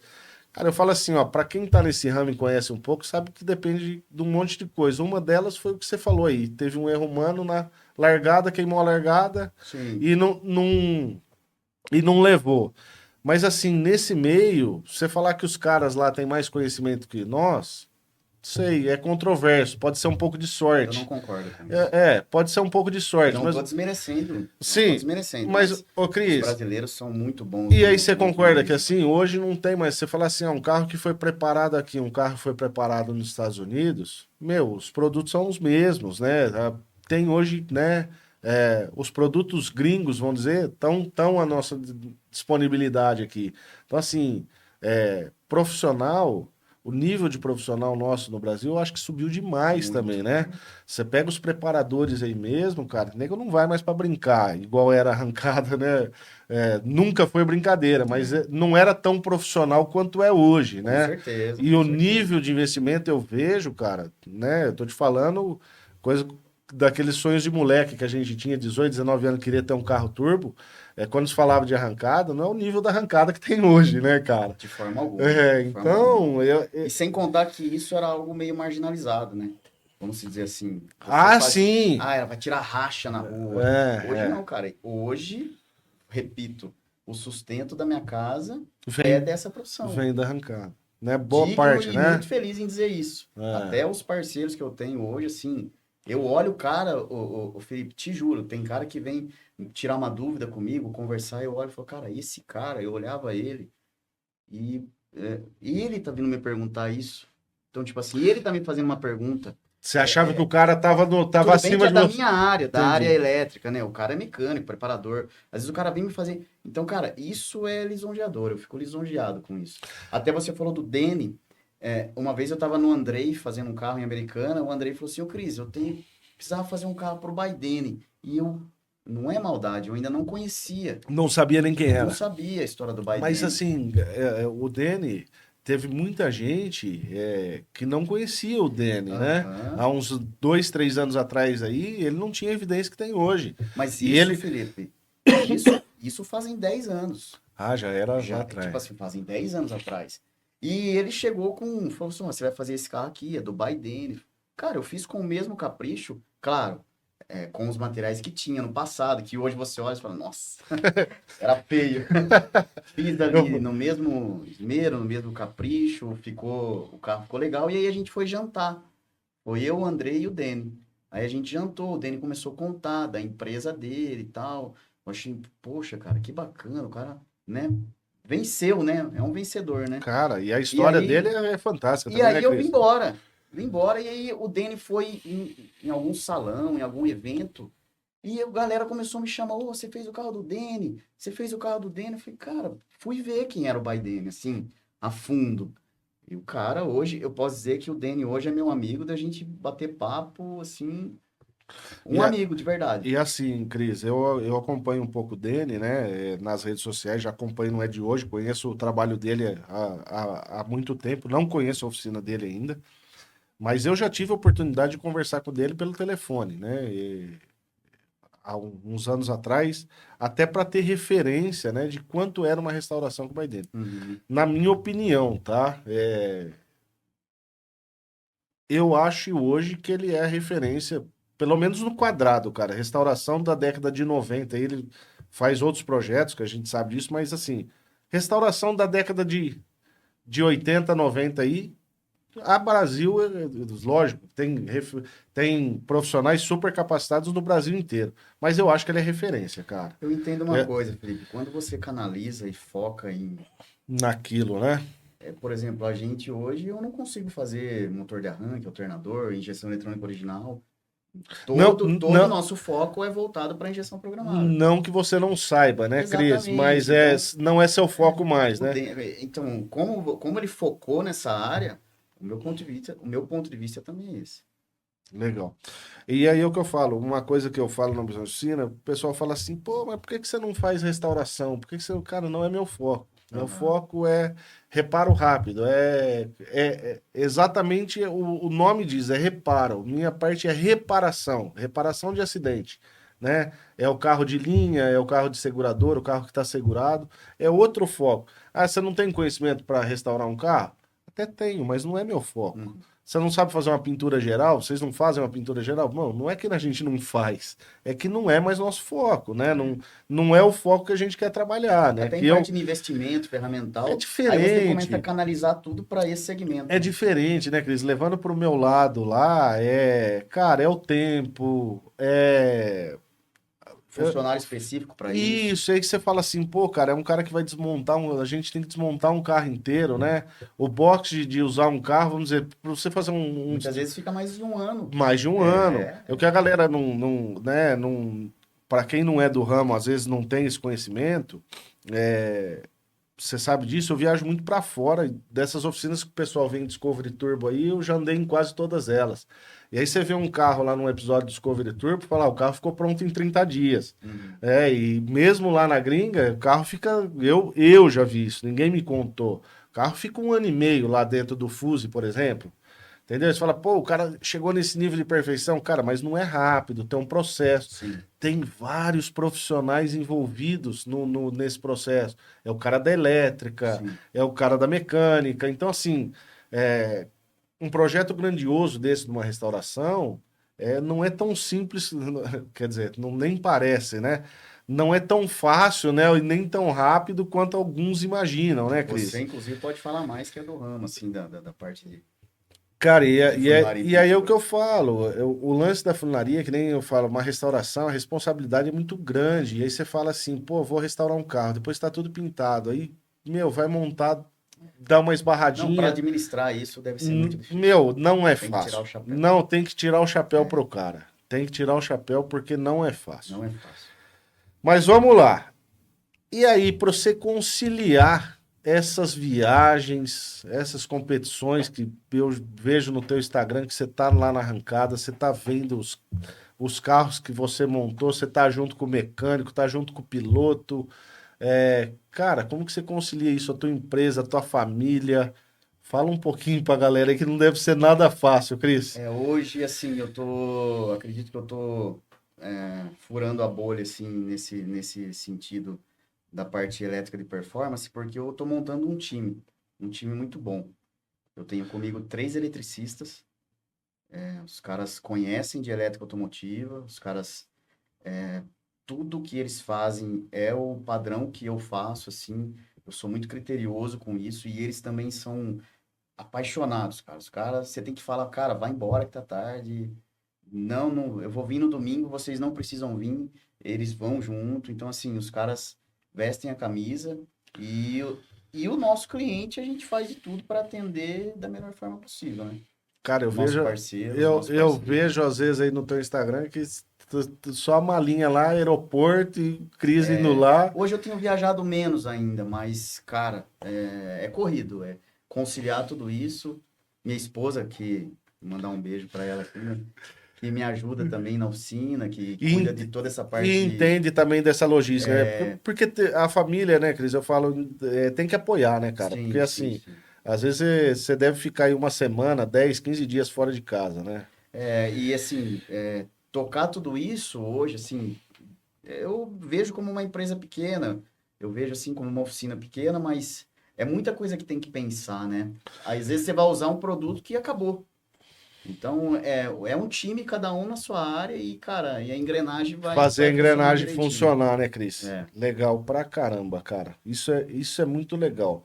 A: Cara, eu falo assim, ó, pra quem tá nesse ramo e conhece um pouco, sabe que depende de um monte de coisa. Uma delas foi o que você falou aí. Teve um erro humano na largada, queimou a largada
B: Sim.
A: e não levou. Mas assim, nesse meio, você falar que os caras lá têm mais conhecimento que nós, sei, é controverso, pode ser um pouco de
B: Eu não
A: sorte.
B: concordo com isso.
A: Pode ser um pouco de
B: E
A: sorte,
B: não
A: mas
B: tô desmerecendo, não tô
A: sim,
B: desmerecendo,
A: mas,
B: mas
A: ô
B: os
A: Cris,
B: brasileiros são muito bons
A: e aí você
B: no
A: concorda que
B: automobilismo.
A: assim, hoje não tem mais, você fala assim, um carro que foi preparado aqui, um carro que foi preparado nos Estados Unidos, meu, os produtos são os mesmos, né? Tem hoje, né, os produtos gringos, vamos dizer, tão à nossa disponibilidade aqui. Então, assim, profissional, o nível de profissional nosso no Brasil, eu acho que subiu demais também,
B: Muito,
A: né?
B: muito.
A: Você pega os preparadores aí mesmo, cara, nego não vai mais para brincar, igual era arrancada, né? Nunca foi brincadeira, mas
B: É,
A: não era tão profissional quanto é hoje, né? E
B: com
A: o
B: certeza.
A: nível de investimento eu vejo, cara, né? Eu tô te falando coisa daqueles sonhos de moleque que a gente tinha 18, 19 anos, queria ter um carro turbo. Quando se falava de arrancada, não é o nível da arrancada que tem hoje, né, cara?
B: De forma alguma, de forma alguma.
A: Então,
B: E sem contar que isso era algo meio marginalizado, né? Vamos dizer assim, você
A: ah,
B: faz,
A: sim,
B: ela vai tirar racha na rua. Hoje
A: é,
B: não, cara. Hoje, repito, o sustento da minha casa é
A: vem,
B: dessa profissão.
A: vem da arrancada, né? Boa
B: Digno
A: parte,
B: e muito
A: né?
B: feliz em dizer isso.
A: É.
B: Até os parceiros que eu tenho hoje, assim, Eu olho o cara, o Felipe, te juro, tem cara que vem tirar uma dúvida comigo, conversar, eu olho e falo, cara, esse cara, eu olhava ele e ele tá vindo me perguntar isso. Então, tipo assim, ele tá me fazendo uma pergunta.
A: Você achava que o cara tava
B: Tudo bem que
A: acima
B: é
A: de
B: da
A: você?
B: minha área, da área
A: Entendi.
B: elétrica, né? O cara é mecânico, preparador. Às vezes o cara vem me fazer. Então, cara, isso é lisonjeador. Eu fico lisonjeado com isso. Até você falou do Dene. Uma vez eu tava no Andrei fazendo um carro em Americana. O Andrei falou assim: Ô Cris, precisava fazer um carro pro Baidene. E eu, não é maldade, eu ainda não conhecia.
A: Não sabia nem quem
B: Não
A: era.
B: sabia a história do
A: Mas
B: Baidene.
A: assim, o Dene, teve muita gente que não conhecia o Dene, né?
B: Aham.
A: Há uns 2, 3 anos atrás aí, ele não tinha a evidência que tem hoje.
B: Mas
A: E
B: isso,
A: ele.
B: Felipe, isso fazem 10 anos.
A: Ah, já era lá
B: Já, tipo
A: atrás.
B: assim, fazem 10 anos atrás. E ele chegou falou assim, "Ó, você vai fazer esse carro aqui, é do Biden." Cara, eu fiz com o mesmo capricho, claro, com os materiais que tinha no passado, que hoje você olha e fala, nossa, era feio. Fiz ali
A: Eu-
B: no mesmo esmero, no mesmo capricho, o carro ficou legal, e aí a gente foi jantar. Foi eu, o André e o Deni. Aí a gente jantou, o Deni começou a contar da empresa dele e tal. Eu achei, poxa, cara, que bacana, o cara, né? Venceu, né? É um vencedor, né?
A: Cara, e a
B: E
A: história dele
B: aí,
A: é fantástica
B: e
A: também, né,
B: aí eu vim
A: Cris?
B: embora. Vim embora, e aí o Deni foi em algum salão, em algum evento, e a galera começou a me chamar, ô, você fez o carro do Deni, você fez o carro do Deni. Eu falei, cara, fui ver quem era o Baidene, assim, a fundo. E o cara hoje, eu posso dizer que o Deni hoje é meu amigo, da gente bater papo, assim,
A: E,
B: um amigo de verdade.
A: e assim, Cris, eu acompanho um pouco dele, né, nas redes sociais, já acompanho, não é de hoje, conheço o trabalho dele há muito tempo, não conheço a oficina dele ainda, mas eu já tive a oportunidade de conversar com ele pelo telefone, né, há uns anos atrás, até para ter referência, né, de quanto era uma restauração com o pai dele.
B: Uhum.
A: Na minha opinião, tá? Eu acho hoje que ele é referência, pelo menos no quadrado, cara. Restauração da década de 90. Ele faz outros projetos que a gente sabe disso, mas assim, restauração da década de 80, 90 aí, a Brasil, lógico, tem profissionais super capacitados no Brasil inteiro. Mas eu acho que ele é referência, cara.
B: Eu entendo uma
A: É
B: coisa, Felipe, quando você canaliza e foca
A: naquilo, né?
B: por exemplo, a gente hoje, eu não consigo fazer motor de arranque, alternador, injeção eletrônica original.
A: Não,
B: Todo o
A: não,
B: nosso foco é voltado para injeção programada.
A: não que você não saiba, né, Cris? Mas
B: Exatamente. Então,
A: não é seu foco mais, né?
B: então como ele focou nessa área, o meu ponto de vista também é esse.
A: Legal. E aí é o que eu falo, uma coisa que eu falo na oficina, o pessoal fala assim, pô, mas por que que você não faz restauração? Por que que você, cara, não é meu foco. Meu
B: Aham.
A: foco é reparo rápido, é exatamente o nome diz, é reparo. Minha parte é reparação, reparação de acidente, né? É o carro de linha, é o carro de segurador, o carro que está segurado, é outro foco. Ah, você não tem conhecimento para restaurar um carro? Até tenho, mas não é meu foco.
B: Uhum.
A: Você não sabe fazer uma pintura geral? Vocês não fazem uma pintura geral? Não, não é que a gente não faz, é que não é mais nosso foco, né? Não,
B: É.
A: não é o foco que a gente quer trabalhar, né?
B: Até em
A: Que eu
B: parte de investimento
A: é
B: ferramental, aí você começa a
A: diferente,
B: canalizar tudo para esse
A: é
B: segmento, né?
A: diferente, né, Cris? Levando para o meu lado lá, cara, é o tempo,
B: Funcionário específico para isso.
A: isso aí que você fala assim, pô, cara, é um cara que vai desmontar a gente tem que desmontar um carro inteiro, né? O box de usar um carro, vamos dizer, para você fazer
B: Muitas vezes fica mais de um ano.
A: mais de um ano. É o que
B: É.
A: a galera né, para quem não é do ramo, às vezes não tem esse conhecimento, é, você sabe disso, eu viajo muito para fora, dessas oficinas que o pessoal vem em Discovery Turbo aí, eu já andei em quase todas elas. E aí você vê um carro lá num episódio do Discovery Turbo, fala, o carro ficou pronto em 30 dias.
B: Uhum.
A: E mesmo lá na gringa, o carro fica, eu já vi isso, ninguém me contou. O carro fica 1 ano e meio lá dentro do Fuse, por exemplo. Entendeu? Você fala, pô, o cara chegou nesse nível de perfeição, cara, mas não é rápido, tem um processo.
B: Sim,
A: Tem vários profissionais envolvidos nesse processo. É o cara da elétrica,
B: sim.
A: é o cara da mecânica. Então, assim, é, um projeto grandioso desse de uma restauração não é tão simples, quer dizer, não, nem parece, né? Não é tão fácil, né? E nem tão rápido quanto alguns imaginam, né,
B: Você,
A: Cris?
B: inclusive, pode falar mais que é do ramo, assim, da parte de...
A: Cara,
B: de funilaria em
A: e aí é o que
B: pintura.
A: eu falo, o lance da funilaria, que nem eu falo, uma restauração, a responsabilidade é muito grande. E aí você fala assim, pô, vou restaurar um carro, depois tá tudo pintado. Aí, meu, vai montar, dá uma
B: Não, para
A: esbarradinha.
B: administrar isso deve ser muito difícil.
A: Meu, não é
B: Tem que tirar
A: fácil.
B: o chapéu.
A: Não, tem que tirar o chapéu
B: É,
A: pro cara. Tem que tirar o chapéu porque não é fácil.
B: não é fácil.
A: Mas vamos lá. E aí, para você conciliar essas viagens, essas competições que eu vejo no teu Instagram, que você tá lá na arrancada, você tá vendo os carros que você montou, você tá junto com o mecânico, tá junto com o piloto. Cara, como que você concilia isso, a tua empresa, a tua família? Fala um pouquinho pra galera aí que não deve ser nada fácil, Cris.
B: Hoje, assim, acredito que eu tô furando a bolha, assim, nesse sentido da parte elétrica de performance, porque eu tô montando um time muito bom. Eu tenho comigo 3 eletricistas, os caras conhecem de elétrica automotiva, os caras, tudo que eles fazem é o padrão que eu faço, assim, eu sou muito criterioso com isso, e eles também são apaixonados, cara. Os caras, você tem que falar, cara, vai embora que tá tarde. Não, não, eu vou vir no domingo, vocês não precisam vir, eles vão junto. Então, assim, os caras vestem a camisa e, e o nosso cliente a gente faz de tudo para atender da melhor forma possível, né?
A: Cara,
B: Nosso parceiro, os nossos
A: eu
B: parceiros.
A: vejo às vezes aí no teu Instagram que só a malinha lá, aeroporto e crise indo lá.
B: Hoje eu tenho viajado menos ainda, mas, cara, é corrido, conciliar tudo isso. Minha esposa, que mandar um beijo para ela aqui, né? Que me ajuda também na oficina, que
A: E,
B: cuida de toda essa
A: e
B: parte de.
A: entende também dessa logística, né? Porque a família, né, Cris, eu falo, tem que apoiar, né, cara? Porque
B: Sim, sim,
A: assim,
B: sim.
A: às vezes você deve ficar aí uma semana, 10, 15 dias fora de casa, né?
B: E assim, tocar tudo isso hoje, assim, eu vejo como uma empresa pequena, eu vejo assim como uma oficina pequena, mas é muita coisa que tem que pensar, né? Às vezes você vai usar um produto que acabou. Então, é um time, cada um na sua área, e, cara, e a engrenagem
A: Fazer a
B: vai funcionando
A: engrenagem
B: direitinho.
A: funcionar, né, Cris?
B: É.
A: Legal pra caramba, cara. Isso é muito legal.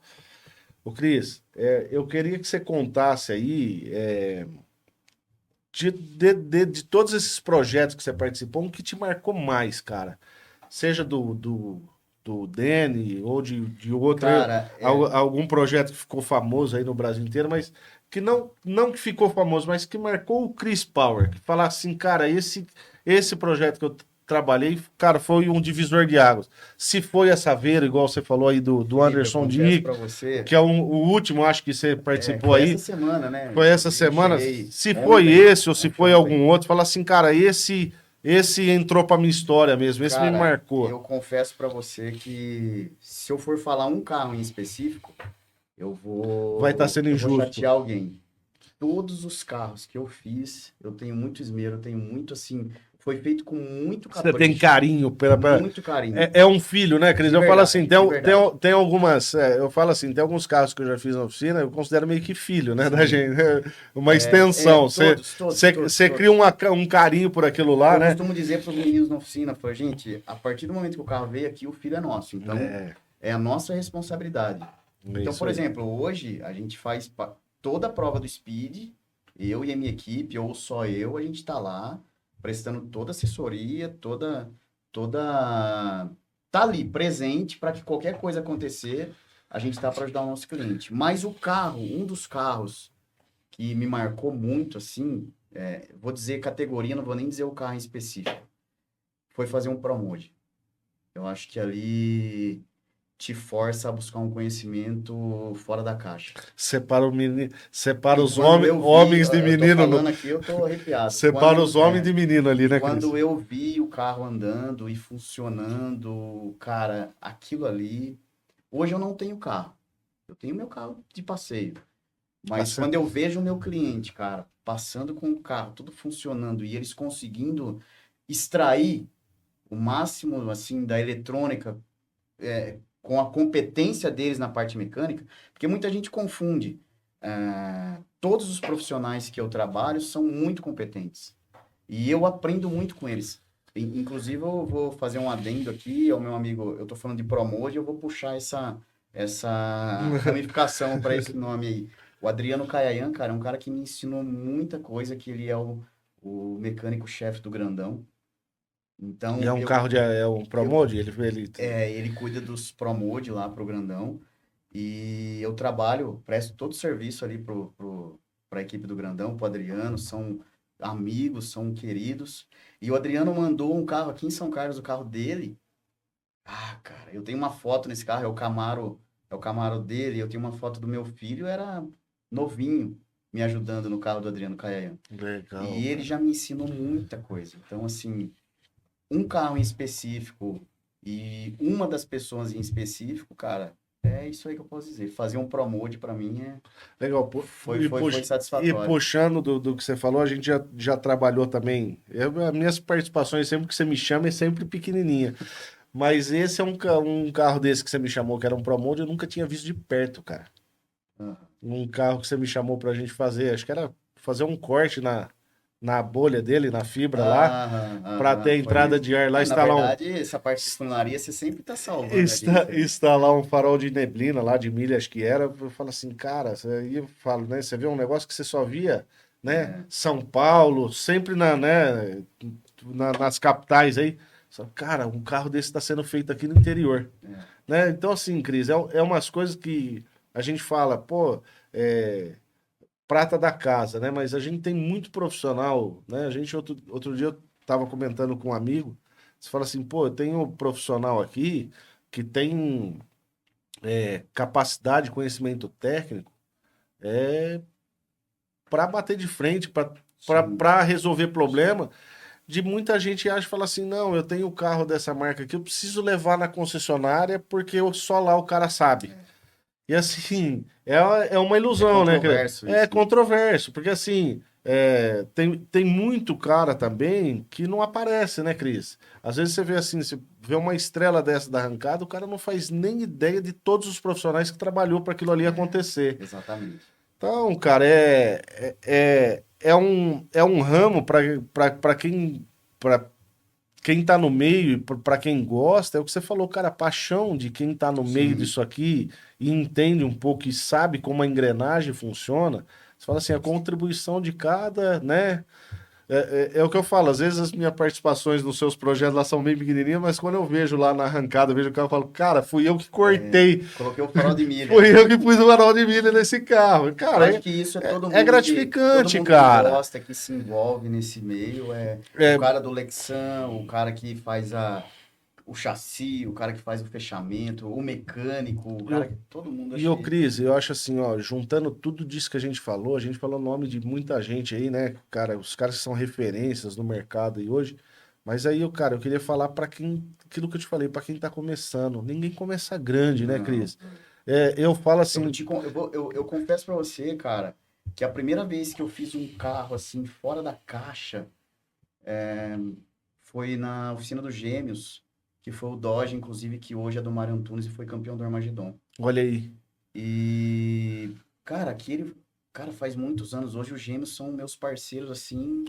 A: Ô, Cris, eu queria que você contasse aí, de todos esses projetos que você participou, um que te marcou mais, cara. Seja do Dene ou de outro,
B: Cara,
A: algum projeto que ficou famoso aí no Brasil inteiro, mas que não que ficou famoso, mas que marcou o Chris Power. Que falar assim, cara, esse projeto que eu trabalhei, cara, foi um divisor de águas. Se foi a Saveiro, igual você falou aí do
B: Felipe, eu
A: Anderson
B: confesso
A: Dick,
B: para você,
A: que é o último, acho que você participou
B: foi essa
A: aí.
B: semana, né?
A: Foi essa
B: Eu
A: semana.
B: cheguei
A: Se foi
B: ontem,
A: esse ou se foi algum
B: anteontem.
A: outro, fala assim, cara, esse entrou pra minha história mesmo, esse me
B: Cara,
A: marcou.
B: eu confesso para você que se eu for falar um carro em específico,
A: Vai estar sendo
B: eu vou
A: injusto.
B: chatear alguém. Todos os carros que eu fiz, eu tenho muito esmero, eu tenho muito assim, foi feito com muito
A: Você tem
B: capricho,
A: carinho
B: muito carinho,
A: é um filho, né, Cris?
B: de
A: Eu falo assim,
B: verdade, de verdade.
A: tem algumas. Eu falo assim, tem alguns carros que eu já fiz na oficina, eu considero meio que filho, né, da
B: Sim,
A: gente. Uma extensão.
B: todos, todos, todos,
A: Você cria
B: todos.
A: um carinho por aquilo lá,
B: Eu
A: né?
B: costumo dizer para os meninos na oficina, falo, gente, a partir do momento que o carro veio aqui, o filho é nosso. Então,
A: É,
B: é a nossa responsabilidade.
A: é
B: Então,
A: isso
B: por
A: aí.
B: exemplo, hoje a gente faz toda a prova do Speed, eu e a minha equipe, ou só eu, a gente está lá prestando toda a assessoria, toda tá ali presente para que qualquer coisa acontecer, a gente está para ajudar o nosso cliente. Mas o carro, um dos carros que me marcou muito, assim, vou dizer categoria, não vou nem dizer o carro em específico, foi fazer um ProMode. Eu acho que ali te força a buscar um conhecimento fora da caixa.
A: Separa
B: E
A: os
B: quando eu vi,
A: homens de
B: eu tô
A: menino.
B: falando aqui, eu tô arrepiado.
A: Separa os homens de menino ali, né, Cris?
B: Quando eu vi o carro andando e funcionando, cara, aquilo ali. Hoje eu não tenho carro. Eu tenho meu carro de passeio.
A: Ah,
B: Mas quando eu vejo o meu cliente, cara, passando com o carro, tudo funcionando e eles conseguindo extrair o máximo, assim, da eletrônica, com a competência deles na parte mecânica, porque muita gente confunde. Todos os profissionais que eu trabalho são muito competentes. E eu aprendo muito com eles. Inclusive, eu vou fazer um adendo aqui ao meu amigo. Eu estou falando de Promode, eu vou puxar essa ramificação para esse nome aí. O Adriano Caiayan, cara, é um cara que me ensinou muita coisa, que ele é o mecânico-chefe do Grandão.
A: E é
B: Então,
A: um carro é um
B: eu,
A: ProMode?
B: ele cuida dos Promode lá pro Grandão. E eu presto todo o serviço ali pra equipe do Grandão, pro Adriano, são amigos, são queridos. E o Adriano mandou um carro aqui em São Carlos, o carro dele. Ah, cara, eu tenho uma foto nesse carro, é o Camaro dele, eu tenho uma foto do meu filho, era novinho, me ajudando no carro do Adriano Caiayan.
A: Legal,
B: E ele
A: cara.
B: já me ensinou muita coisa. Então, assim, um carro em específico e uma das pessoas em específico, cara, é isso aí que eu posso dizer. Fazer um promote pra mim
A: Legal.
B: foi
A: E
B: satisfatório.
A: puxando do que você falou, a gente já trabalhou também. As minhas participações, sempre que você me chama, é sempre pequenininha. Mas esse é um carro desse que você me chamou, que era um ProMode, eu nunca tinha visto de perto, cara.
B: Aham.
A: Um carro que você me chamou pra gente fazer, acho que era fazer um corte na bolha dele, na fibra lá,
B: Aham,
A: pra
B: aham,
A: ter
B: foi
A: entrada
B: mesmo.
A: de ar lá,
B: É, na verdade, essa parte de funilaria você sempre tá salvando ali, entendeu?
A: instalar um farol de neblina lá, de milha, acho que era. Eu falo assim, cara, aí eu falo, né? Você vê um negócio que você só via, né?
B: É,
A: São Paulo, sempre né, nas capitais aí. Só, cara, um carro desse está sendo feito aqui no interior,
B: é.
A: né? Então, assim, Cris, é umas coisas que a gente fala, pô, é, prata da casa, né? Mas a gente tem muito profissional, né? A gente, outro dia, eu tava comentando com um amigo, você fala assim, pô, eu tenho um profissional aqui que tem capacidade, conhecimento técnico, é para bater de frente,
B: Sim,
A: para resolver problema. De muita gente acha e fala assim: não, eu tenho o carro dessa marca aqui, eu preciso levar na concessionária porque só lá o cara sabe. E assim, é uma
B: é
A: ilusão, né?
B: controverso
A: É
B: isso, né?
A: controverso, porque assim, tem muito cara também que não aparece, né, Cris? Às vezes você vê assim, você vê uma estrela dessa da arrancada, o cara não faz nem ideia de todos os profissionais que trabalhou para aquilo ali
B: É,
A: acontecer.
B: exatamente.
A: Então, cara, é um ramo para quem tá no meio e para quem gosta, é o que você falou, cara, a paixão de quem tá no meio
B: Sim,
A: disso aqui e entende um pouco e sabe como a engrenagem funciona. Você fala assim, a contribuição de cada, né? É o que eu falo, às vezes as minhas participações nos seus projetos lá são bem pequenininhas, mas quando eu vejo lá na arrancada, eu vejo o carro, eu falo, cara, fui eu que cortei,
B: coloquei o farol de milha.
A: fui eu que pus o varal de milha nesse carro.
B: Eu
A: Cara,
B: acho que isso é
A: é
B: todo
A: gratificante,
B: mundo que
A: cara.
B: gosta, que se envolve nesse meio, é o
A: É,
B: cara do Lexan, o cara que faz o chassi, o cara que faz o fechamento, o mecânico, o cara
A: eu,
B: que todo mundo
A: E ô,
B: achei.
A: Cris, eu acho assim, ó, juntando tudo disso que a gente falou o nome de muita gente aí, né? Cara, os caras que são referências no mercado e hoje. Mas aí, cara, eu queria falar pra quem, aquilo que eu te falei, pra quem tá começando. Ninguém começa grande, né,
B: Não.
A: Cris? Eu falo assim,
B: Eu confesso pra você, cara, que a primeira vez que eu fiz um carro assim fora da caixa foi na oficina dos Gêmeos, que foi o Dodge, inclusive, que hoje é do Mário Antunes e foi campeão do Armagedon.
A: olha aí.
B: E, cara, cara, faz muitos anos. Hoje os Gêmeos são meus parceiros, assim,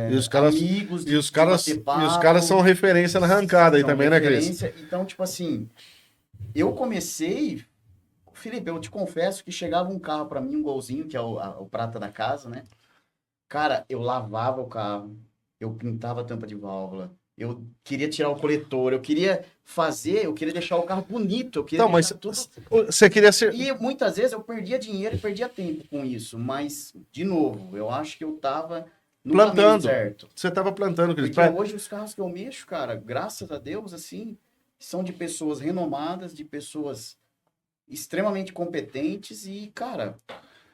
A: E os caras,
B: amigos
A: e os
B: de
A: caras,
B: bater
A: e os caras são
B: papo,
A: referência na arrancada aí
B: são
A: também, né, Cris?
B: referência. Então, tipo assim, eu comecei, Felipe, eu te confesso que chegava um carro pra mim, um golzinho, que é o prata da casa, né? Cara, eu lavava o carro, eu pintava a tampa de válvula, eu queria tirar o coletor, eu queria deixar o carro bonito, eu queria
A: Então,
B: deixar
A: mas
B: tudo.
A: você queria ser.
B: E muitas vezes eu perdia dinheiro e perdia tempo com isso, mas, de novo, eu acho que eu tava no caminho
A: Plantando.
B: certo.
A: Você tava plantando, Cris.
B: Porque hoje os carros que eu mexo, cara, graças a Deus, assim, são de pessoas renomadas, de pessoas extremamente competentes e, cara,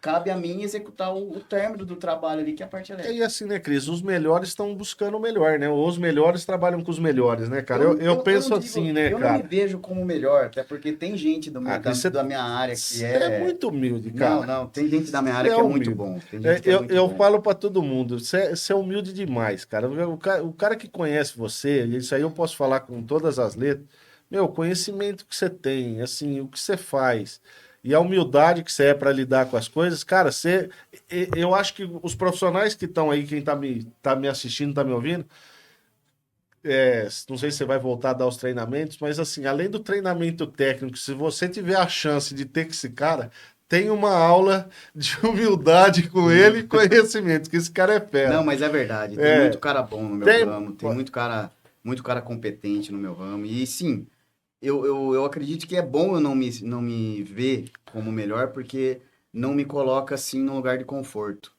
B: cabe a mim executar o término do trabalho ali, que é a parte
A: E
B: elétrica.
A: assim, né, Cris? Os melhores estão buscando o melhor, né? Os melhores trabalham com os melhores, né, cara? Eu
B: Eu não
A: penso
B: digo,
A: assim, né,
B: eu não me
A: cara?
B: vejo como melhor, até porque tem gente
A: Ah, Cris,
B: da minha área que
A: você é muito humilde,
B: Não,
A: cara.
B: não, tem gente da minha
A: Você
B: área
A: é
B: que é muito
A: humilde.
B: bom. Tem gente que é muito
A: Eu
B: bom.
A: falo pra todo mundo, você é humilde demais, cara. O cara que conhece você, isso aí eu posso falar com todas as letras, meu, o conhecimento que você tem, assim, o que você faz e a humildade que você é para lidar com as coisas, cara, eu acho que os profissionais que estão aí, quem tá me assistindo, tá me ouvindo, não sei se você vai voltar a dar os treinamentos, mas assim, além do treinamento técnico, se você tiver a chance de ter com esse cara, tem uma aula de humildade com ele e conhecimento, que esse cara é fera.
B: Não, mas é verdade. Tem
A: É,
B: muito cara bom no meu
A: tem-
B: ramo, tem muito cara competente no meu ramo. E sim, eu acredito que é bom eu não me ver como melhor, porque não me coloca assim num lugar de conforto.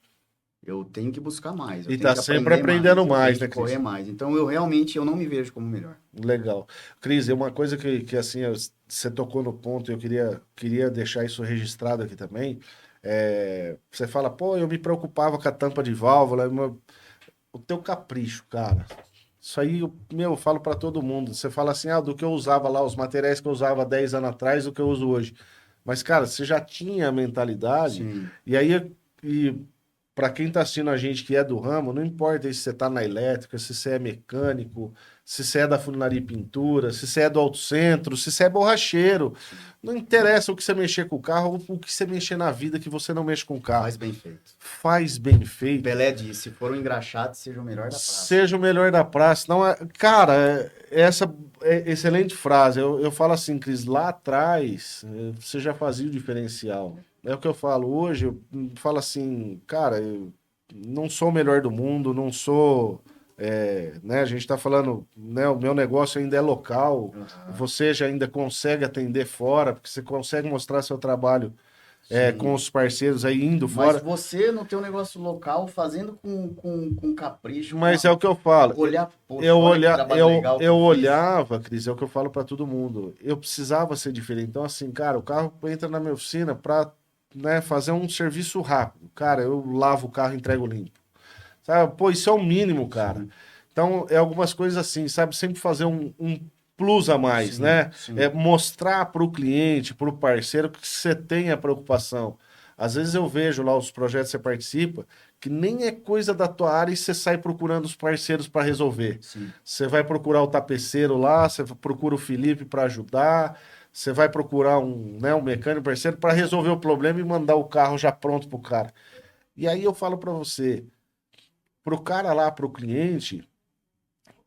B: Eu tenho que buscar mais, eu
A: E
B: tenho
A: tá
B: que
A: sempre
B: aprender mais,
A: aprendendo
B: eu tenho
A: mais,
B: que
A: né, Cris?
B: correr mais. Então eu realmente eu não me vejo como melhor.
A: Legal. Cris, é uma coisa que assim, você tocou no ponto, e eu queria deixar isso registrado aqui também. Você fala, pô, eu me preocupava com a tampa de válvula, o teu capricho, cara. Isso aí, eu falo pra todo mundo. Você fala assim, do que eu usava lá, os materiais que eu usava 10 anos atrás, do que eu uso hoje. Mas, cara, você já tinha a mentalidade,
B: Sim,
A: e aí, e para quem tá assistindo a gente que é do ramo, não importa se você tá na elétrica, se você é mecânico, se você é da funilaria e pintura, se você é do autocentro, se você é borracheiro.
B: sim.
A: Não interessa o que você mexer com o carro ou o que você mexer na vida que você não mexe com o carro.
B: Faz bem feito.
A: Faz bem feito.
B: Pelé disse, se for um engraxate, seja o melhor da praça.
A: Seja o melhor da praça. Não é, cara, essa é excelente frase. Eu falo assim, Cris, lá atrás você já fazia o diferencial. É o que eu falo hoje. Eu falo assim, cara, eu não sou o melhor do mundo, não sou. Né, a gente está falando, né, o meu negócio ainda é local.
B: Aham.
A: Você já ainda consegue atender fora, porque você consegue mostrar seu trabalho com
B: Sim.
A: os parceiros aí indo
B: Mas
A: fora.
B: você no teu negócio local, fazendo com capricho,
A: Mas é o que eu falo.
B: olhar, poxa, olha que trabalho legal que
A: Eu
B: eu fiz.
A: olhava, Cris, é o que eu falo para todo mundo. Eu precisava ser diferente. Então, assim, cara, o carro entra na minha oficina para, né, fazer um serviço rápido. Cara, eu lavo o carro e entrego limpo. Sabe? Pô, isso é o mínimo, cara.
B: Sim,
A: Então, é algumas coisas assim, sabe? Sempre fazer um plus a mais,
B: sim,
A: né? É
B: sim.
A: mostrar para o cliente, para o parceiro, que você tem a preocupação. Às vezes eu vejo lá os projetos que você participa, que nem é coisa da tua área e você sai procurando os parceiros para resolver.
B: Sim.
A: Você vai procurar o tapeceiro lá, você procura o Felipe para ajudar, você vai procurar um mecânico parceiro para resolver o problema e mandar o carro já pronto pro cara. E aí eu falo para você, pro cara lá, pro cliente,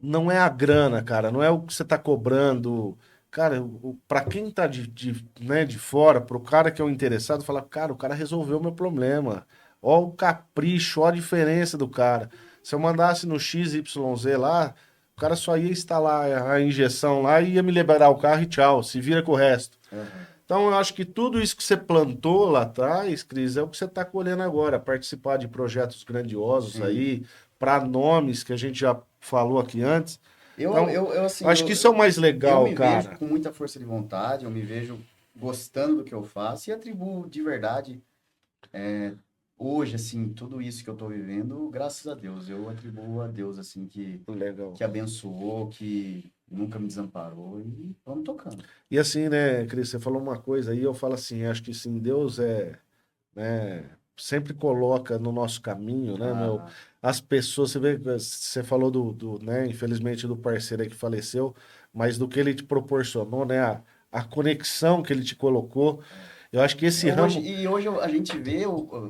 A: não é a grana, cara, não é o que você tá cobrando. Cara, para quem tá né, de fora, pro cara que é o interessado, fala, cara, o cara resolveu o meu problema. Ó o capricho, ó a diferença do cara. Se eu mandasse no XYZ lá, o cara só ia instalar a injeção lá e ia me liberar o carro e tchau, se vira com o resto.
B: Aham.
A: Então, eu acho que tudo isso que você plantou lá atrás, Cris, é o que você está colhendo agora. Participar de projetos grandiosos
B: Sim.
A: aí, para nomes que a gente já falou aqui antes. Então,
B: Eu
A: eu
B: assim,
A: acho que isso é o mais
B: eu
A: legal,
B: me vejo
A: cara.
B: com muita força de vontade, eu me vejo gostando do que eu faço e atribuo de verdade hoje, assim, tudo isso que eu tô vivendo, graças a Deus. Eu atribuo a Deus, assim,
A: Legal.
B: que abençoou, que nunca me desamparou e vamos tocando.
A: E assim, né, Cris, você falou uma coisa aí, eu falo assim, acho que sim, Deus né, sempre coloca no nosso caminho, né, meu,
B: Ah,
A: as pessoas, você vê, você falou né, infelizmente do parceiro aí que faleceu, mas do que ele te proporcionou, né, a conexão que ele te colocou, eu acho que esse ramo,
B: a gente vê,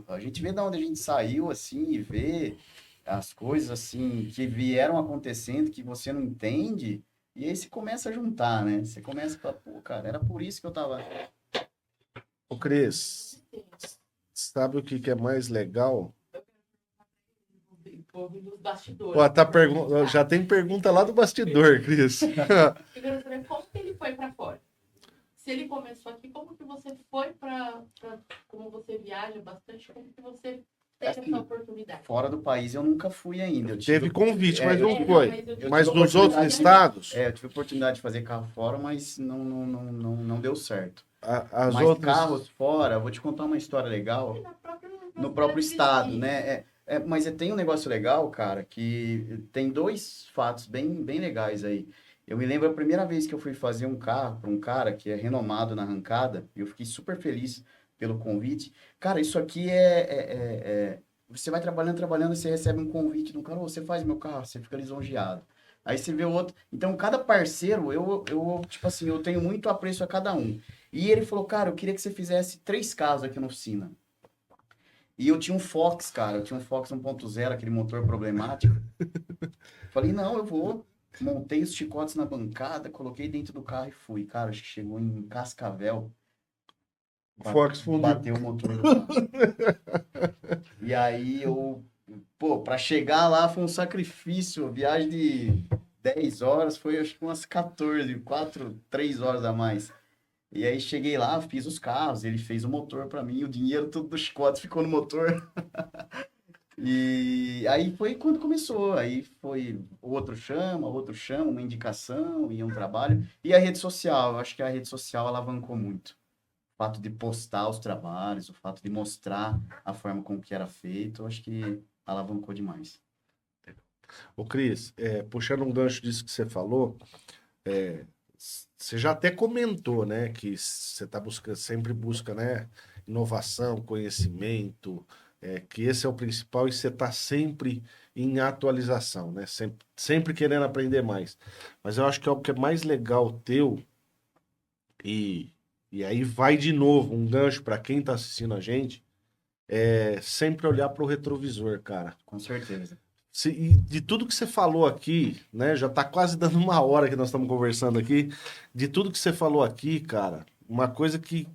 B: a gente vê da onde a gente saiu, assim, e vê as coisas, assim, que vieram acontecendo, que você não entende, e aí você começa a juntar, né? Você começa a falar, pô, cara, era por isso que eu tava...
A: ô Cris, sabe o que que é mais legal?
C: Ouvi dos bastidores.
A: Ó, já tem pergunta lá do bastidor, Cris.
C: Eu quero saber como que ele foi para fora. Se ele começou aqui, como que você foi para... Como você viaja bastante, como que você teve
B: Assim,
C: essa oportunidade?
B: fora do país eu nunca fui ainda.
A: Teve convite, mas
B: eu
A: não
B: tive,
A: foi.
C: Mas eu
A: Mas
B: tive a
A: nos outros
B: oportunidade
A: estados,
B: eu tive a oportunidade de fazer carro fora, mas não deu certo.
A: as
B: Mas
A: outras.
B: carros fora, eu vou te contar uma história legal.
C: Na
B: No próprio
C: cidade
B: estado,
C: vizinha.
B: né? Mas tem um negócio legal, cara, que tem dois fatos bem legais aí. Eu me lembro a primeira vez que eu fui fazer um carro para um cara que é renomado na arrancada, e eu fiquei super feliz pelo convite. Cara, isso aqui você vai trabalhando, você recebe um convite do cara, "Ô, você faz meu carro, você fica lisonjeado. Aí você vê o outro. Então, cada parceiro, tipo assim, eu tenho muito apreço a cada um. E ele falou, cara, eu queria que você fizesse 3 carros aqui na oficina. E eu tinha um Fox, cara. Eu tinha um Fox 1.0, aquele motor problemático. Falei, não, eu vou. Montei os chicotes na bancada, coloquei dentro do carro e fui. Cara, acho que chegou em Cascavel.
A: Fox fundiu.
B: Bateu o motor do carro. E aí pra chegar lá foi um sacrifício, viagem de 10 horas, foi acho que umas 3 horas a mais. E aí cheguei lá, fiz os carros, ele fez o motor pra mim, o dinheiro tudo do chicote ficou no motor. E aí foi quando começou, aí foi outro chama, uma indicação e um trabalho. E a rede social, eu acho que a rede social alavancou muito. O fato de postar os trabalhos, o fato de mostrar a forma como que era feito, eu acho que alavancou demais.
A: Ô, Cris, puxando um gancho disso que você falou, você já até comentou, né, que você sempre busca, né, inovação, conhecimento, que esse é o principal e você está sempre em atualização, né, sempre querendo aprender mais. Mas eu acho que é o que é mais legal teu, e aí vai de novo um gancho para quem está assistindo a gente, é sempre olhar para o retrovisor, cara.
B: Com certeza.
A: E de tudo que você falou aqui, né? Já tá quase dando uma hora que nós estamos conversando aqui. De tudo que você falou aqui, cara, uma coisa que,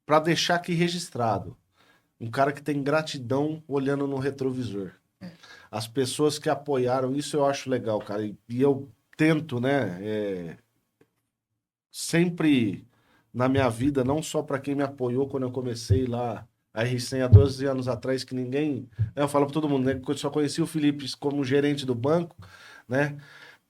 A: para deixar aqui registrado, um cara que tem gratidão olhando no retrovisor. As pessoas que apoiaram, isso eu acho legal, cara. E eu tento, né? Sempre na minha vida, não só para quem me apoiou quando eu comecei lá. A R100 há 12 anos atrás, que ninguém. Eu falo para todo mundo, né? Que eu só conheci o Felipe como gerente do banco, né?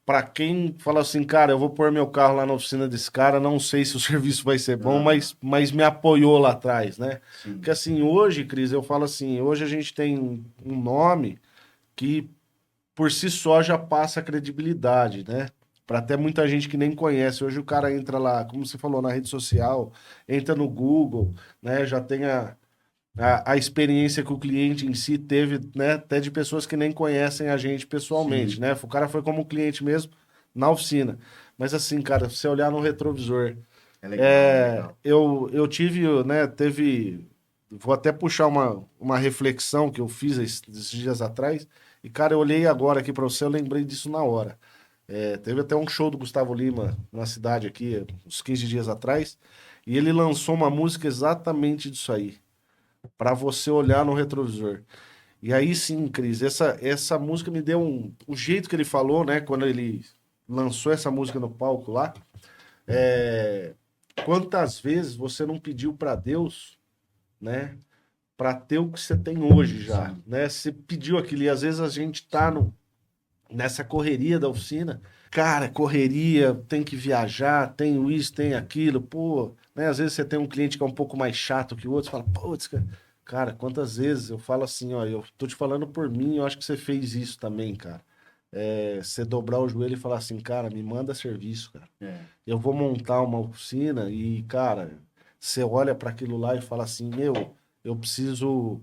A: Para quem fala assim, cara, eu vou pôr meu carro lá na oficina desse cara, não sei se o serviço vai ser bom, mas me apoiou lá atrás, né?
B: Sim.
A: Porque assim, hoje, Cris, eu falo assim, hoje a gente tem um nome que por si só já passa credibilidade, né? Para até muita gente que nem conhece. Hoje o cara entra lá, como você falou, na rede social, entra no Google, né? Já tem a experiência que o cliente em si teve, né, até de pessoas que nem conhecem a gente pessoalmente,
B: Sim.
A: né? O cara foi como cliente mesmo na oficina. Mas assim, cara, se você olhar no retrovisor,
B: É legal, é legal.
A: eu tive, né, vou até puxar uma reflexão que eu fiz esses dias atrás, e cara, eu olhei agora aqui para você, eu lembrei disso na hora. Teve até um show do Gustavo Lima na cidade aqui, uns 15 dias atrás, e ele lançou uma música exatamente disso aí. Para você olhar no retrovisor. E aí sim, Cris, essa música me deu o jeito que ele falou, né? Quando ele lançou essa música no palco lá. Quantas vezes você não pediu para Deus, né? Para ter o que você tem hoje já,
B: Sim.
A: né? Você pediu aquilo e às vezes a gente tá nessa correria da oficina. Cara, correria, tem que viajar, tem isso, tem aquilo, pô, né? Às vezes você tem um cliente que é um pouco mais chato que o outro, você fala, putz, cara, quantas vezes eu falo assim, ó, eu tô te falando por mim, eu acho que você fez isso também, cara. Você dobrar o joelho e falar assim, cara, me manda serviço, cara. Eu vou montar uma oficina e, cara, você olha para aquilo lá e fala assim, eu preciso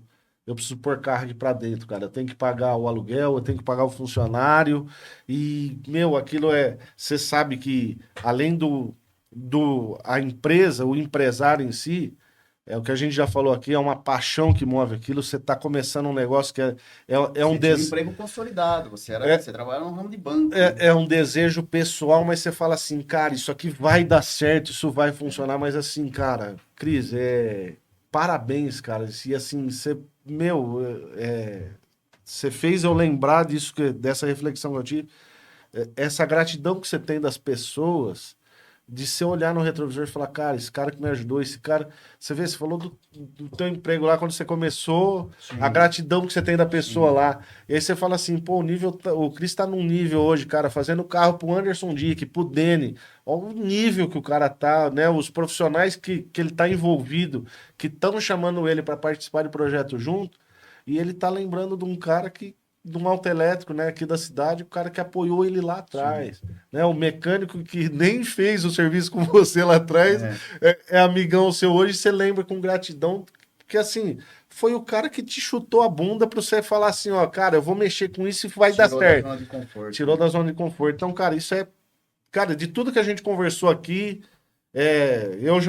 A: pôr carga para dentro, cara. Eu tenho que pagar o aluguel, eu tenho que pagar o funcionário. E, aquilo você sabe que além a empresa, o empresário em si, é o que a gente já falou aqui, é uma paixão que move aquilo. Você está começando um negócio que é um
B: Você tinha um emprego consolidado, você trabalhava no ramo de banco.
A: É um desejo pessoal, mas você fala assim, cara, isso aqui vai dar certo, isso vai funcionar, mas assim, cara, Cris, parabéns, cara. E assim, você fez eu lembrar disso, dessa reflexão que eu tive, essa gratidão que você tem das pessoas, de você olhar no retrovisor e falar, cara, esse cara que me ajudou, esse cara. Você vê, você falou do teu emprego lá quando você começou, a gratidão que você tem da pessoa lá. E aí você fala assim, pô, o Cris tá num nível hoje, cara, fazendo carro pro Anderson Dick, pro Dene. Olha o nível que o cara tá, né? Os profissionais que ele tá envolvido, que estão chamando ele para participar de projeto junto, e ele tá lembrando de um cara de um autoelétrico, né, aqui da cidade, o cara que apoiou ele lá atrás, né, o mecânico que nem fez o serviço com você lá atrás, é amigão seu hoje, você lembra com gratidão, porque assim, foi o cara que te chutou a bunda para você falar assim, ó, cara, eu vou mexer com isso e vai dar certo.
B: Tirou da zona de conforto.
A: Tirou da zona de conforto. Então, cara, cara, de tudo que a gente conversou aqui, eu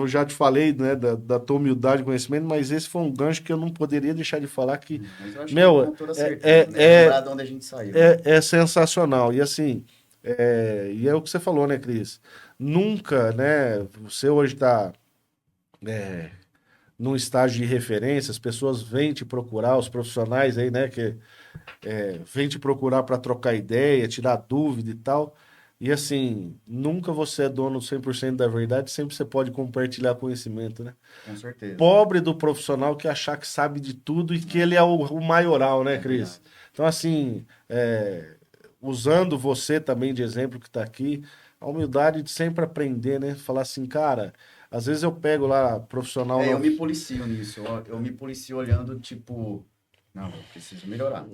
A: já te falei, né, da tua humildade e conhecimento, mas esse foi um gancho que eu não poderia deixar de falar que,
B: mas eu acho que com toda certeza, lembrar de onde a gente saiu.
A: É sensacional. E assim, e é o que você falou, né, Cris? Nunca, né, você hoje tá num estágio de referência, as pessoas vêm te procurar, os profissionais aí, né, que vêm te procurar para trocar ideia, tirar dúvida e tal. E assim, nunca você é dono 100% da verdade, sempre você pode compartilhar conhecimento, né?
B: Com certeza.
A: Pobre do profissional que achar que sabe de tudo e que ele é o maioral, né,
B: É
A: Cris?
B: verdade.
A: Então, assim, usando você também de exemplo que está aqui, a humildade de sempre aprender, né? Falar assim, cara, às vezes eu pego lá profissional
B: Eu
A: na.
B: me policio nisso. Eu me policio olhando, tipo, não, eu preciso melhorar.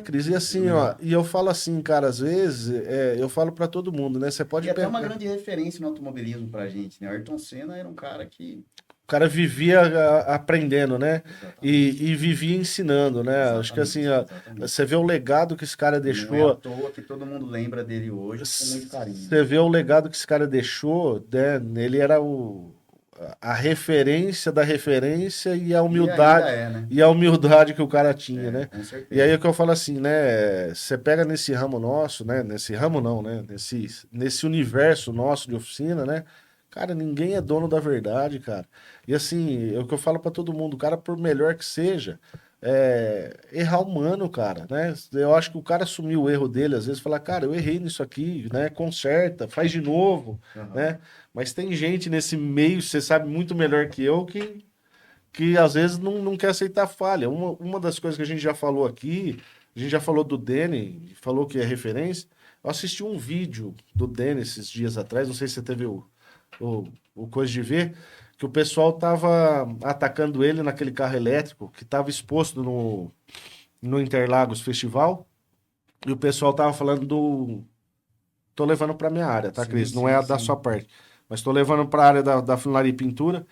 A: Cris, e
B: Preciso
A: assim, ó,
B: melhorar.
A: e eu falo assim, cara, às vezes, eu falo para todo mundo, né? Você pode
B: E até uma
A: pegar.
B: grande referência no automobilismo pra gente, né? O Ayrton Senna era um cara que.
A: O cara vivia aprendendo, né?
B: Exatamente.
A: E vivia ensinando, né? Acho que assim,
B: Exatamente.
A: ó,
B: Exatamente.
A: você vê o legado que esse cara
B: Não é à
A: deixou.
B: toa que todo mundo lembra dele hoje com muito carinho, né?
A: Você vê o legado que esse cara deixou, né? Ele era a referência da referência
B: E ainda é, né?
A: e a humildade que o cara tinha,
B: É,
A: né?
B: com
A: E aí é
B: certeza.
A: o que eu falo assim, né? Você pega nesse ramo nosso, né? Nesse ramo não, né? Nesse universo nosso de oficina, né? Cara, ninguém é dono da verdade, cara. E assim, é o que eu falo pra todo mundo, o cara, por melhor que seja, errar humano, cara, né? Eu acho que o cara assumir o erro dele, às vezes, falar, cara, eu errei nisso aqui, né? Conserta, faz de novo,
B: Aham.
A: né? Mas tem gente nesse meio, você sabe muito melhor que eu, que às vezes não quer aceitar falha. Uma das coisas que a gente já falou aqui, a gente já falou do Dene, falou que é referência. Eu assisti um vídeo do Dene esses dias atrás, não sei se você teve o coisa de ver, que o pessoal tava atacando ele naquele carro elétrico que estava exposto no Interlagos Festival, e o pessoal tava falando do. Tô levando pra minha área, tá,
B: Sim,
A: Cris? Não é a
B: sim,
A: da sua
B: sim.
A: parte. Mas tô levando pra área da funilaria e pintura.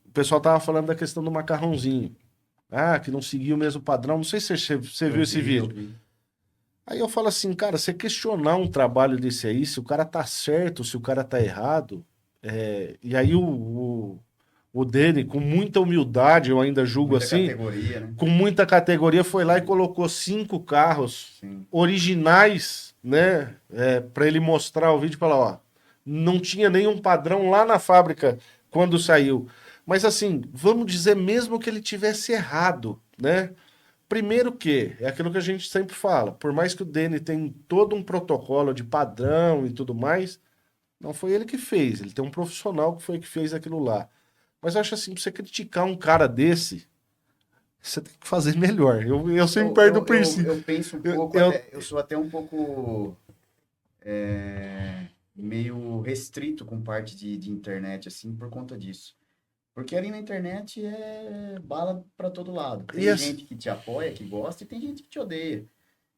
A: O pessoal tava falando da questão do macarrãozinho. Ah, que não seguia o mesmo padrão. Não sei se você viu esse
B: Eu
A: vídeo.
B: vi.
A: Aí eu falo assim, cara, você questionar um trabalho desse aí, se o cara tá certo, se o cara tá errado, e aí o dele, com muita humildade, eu ainda julgo
B: Muita
A: assim,
B: categoria, né?
A: com muita categoria, foi lá e colocou 5 carros
B: Sim.
A: originais, né, para ele mostrar o vídeo e falar, ó, não tinha nenhum padrão lá na fábrica quando saiu. Mas assim, vamos dizer mesmo que ele tivesse errado, né? Primeiro que, é aquilo que a gente sempre fala, por mais que o Dene tem todo um protocolo de padrão e tudo mais, não foi ele que fez, ele tem um profissional que foi que fez aquilo lá. Mas eu acho assim, pra você criticar um cara desse, você tem que fazer melhor. Eu sempre perto do princípio.
B: Eu penso um
A: Eu,
B: pouco,
A: eu-
B: até, eu sou até um pouco meio restrito com parte de internet, assim, por conta disso. Porque ali na internet é bala pra todo lado.
A: e,
B: Tem
A: as-
B: gente que te apoia, que gosta, e tem gente que te odeia.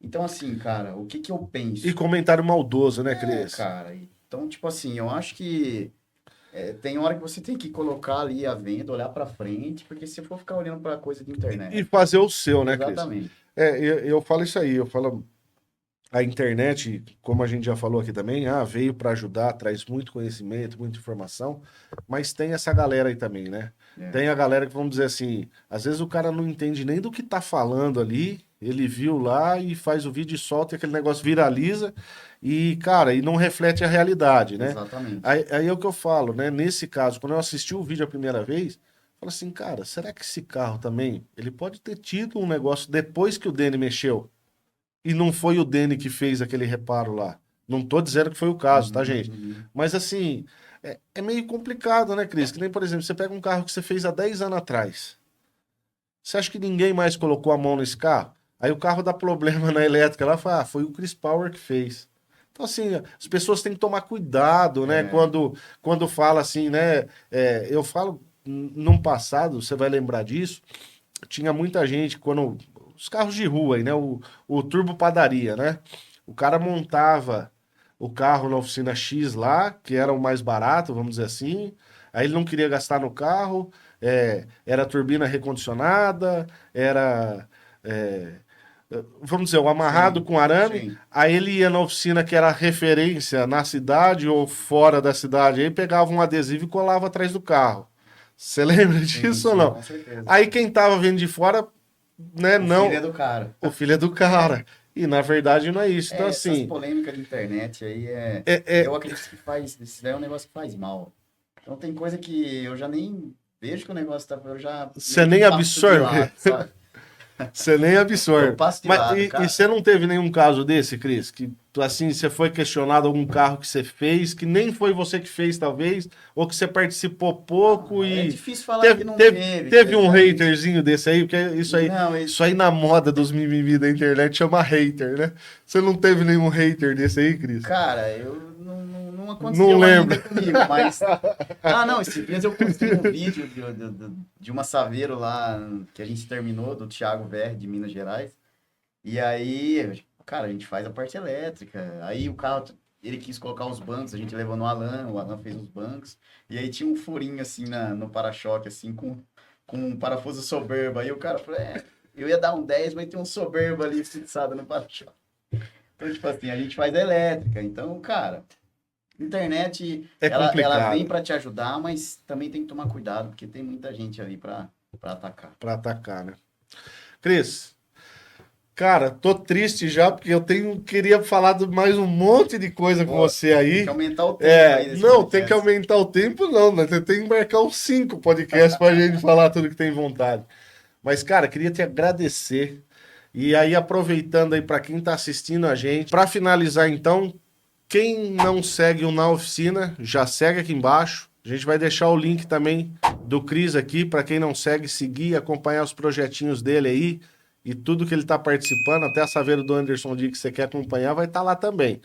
B: Então, assim, cara, o que que eu
A: e
B: penso?
A: comentário maldoso, né, Cris?
B: Cara, então, tipo assim, eu acho que tem hora que você tem que colocar ali a venda, olhar pra frente, porque se for ficar olhando pra coisa de
A: E
B: internet.
A: fazer o seu, né, Cris?
B: Exatamente.
A: Eu falo isso aí, eu falo. A internet, como a gente já falou aqui também, veio para ajudar, traz muito conhecimento, muita informação, mas tem essa galera aí também, né?
B: É,
A: Tem a galera que, vamos dizer assim, às vezes o cara não entende nem do que tá falando ali, ele viu lá e faz o vídeo e solta e aquele negócio viraliza e, cara, e não reflete a realidade, né?
B: exatamente.
A: Aí é o que eu falo, né? Nesse caso, quando eu assisti o vídeo a primeira vez, eu falo assim, cara, será que esse carro também, ele pode ter tido um negócio depois que o Dene mexeu? E não foi o Dene que fez aquele reparo lá. Não tô dizendo que foi o caso, tá,
B: Uhum,
A: gente?
B: uhum.
A: Mas assim, é meio complicado, né, Cris? Que nem, por exemplo, você pega um carro que você fez há 10 anos atrás. Você acha que ninguém mais colocou a mão nesse carro? Aí o carro dá problema na elétrica lá, fala, foi o Chris Power que fez. Então, assim, as pessoas têm que tomar cuidado, né?
B: É,
A: Quando fala assim, né? Eu falo, num passado, você vai lembrar disso, tinha muita gente, quando. Os carros de rua aí, né? O Turbo Padaria, né? O cara montava o carro na oficina X lá, que era o mais barato, vamos dizer assim. Aí ele não queria gastar no carro, era turbina recondicionada, era. é, vamos dizer, o amarrado
B: sim,
A: com arame.
B: sim,
A: Aí ele ia na oficina que era referência na cidade ou fora da cidade. Aí pegava um adesivo e colava atrás do carro. Você lembra
B: sim,
A: disso ou
B: sim,
A: não?
B: com certeza.
A: Aí quem tava vendo de fora, né,
B: O filho é
A: não,
B: do cara.
A: o filho é do cara. E na verdade não é isso. Então,
B: Essas
A: assim,
B: polêmicas de internet aí
A: é,
B: eu
A: é,
B: acredito que faz, isso daí é um negócio que faz mal. Então tem coisa que eu já nem vejo que o negócio tá... Eu já...
A: Você nem
B: passo de
A: absorve.
B: lado, sabe?
A: Você nem absorve.
B: Eu passo de
A: Mas,
B: lado,
A: e
B: cara.
A: você não teve nenhum caso desse, Cris? Que, assim, você foi questionado algum carro que você fez, que nem foi você que fez, talvez, ou que você participou pouco
B: É
A: e...
B: difícil falar
A: Teve,
B: que não
A: teve,
B: teve.
A: um
B: a gente-
A: haterzinho desse aí, porque
B: Não,
A: isso aí na moda dos mimimi da internet chama hater, né? Você não teve nenhum hater desse aí, Cris?
B: cara, eu não
A: Não
B: aconteceu
A: lembro.
B: ainda comigo, mas... Ah, não, esses dias eu postei um vídeo de uma Saveiro lá, que a gente terminou, do Thiago Verri, de Minas Gerais. E aí, cara, a gente faz a parte elétrica. Aí o carro, ele quis colocar os bancos, a gente levou no Alan, o Alan fez os bancos. E aí tinha um furinho assim no para-choque, assim, com um parafuso soberbo. Aí o cara falou, eu ia dar um 10, mas tem um soberbo ali fixado no para-choque. Então, tipo assim, a gente faz elétrica. Então, cara, internet,
A: É
B: ela
A: complicado.
B: vem para te ajudar, mas também tem que tomar cuidado, porque tem muita gente ali para atacar.
A: Pra atacar, né? Cris, cara, tô triste já, porque queria falar de mais um monte de coisa com
B: Pô,
A: você
B: Tem
A: aí.
B: que aumentar o tempo aí desse
A: Não, tem
B: podcast.
A: que aumentar o tempo, não, né? Você tem que marcar uns 5 podcasts pra gente falar tudo que tem vontade. Mas, cara, queria te agradecer. E aí, aproveitando aí pra quem tá assistindo a gente, pra finalizar então, quem não segue o Na Oficina, já segue aqui embaixo. A gente vai deixar o link também do Cris aqui, pra quem não segue, seguir, acompanhar os projetinhos dele aí e tudo que ele tá participando, até a Saveiro do Anderson Di que você quer acompanhar, vai estar lá também.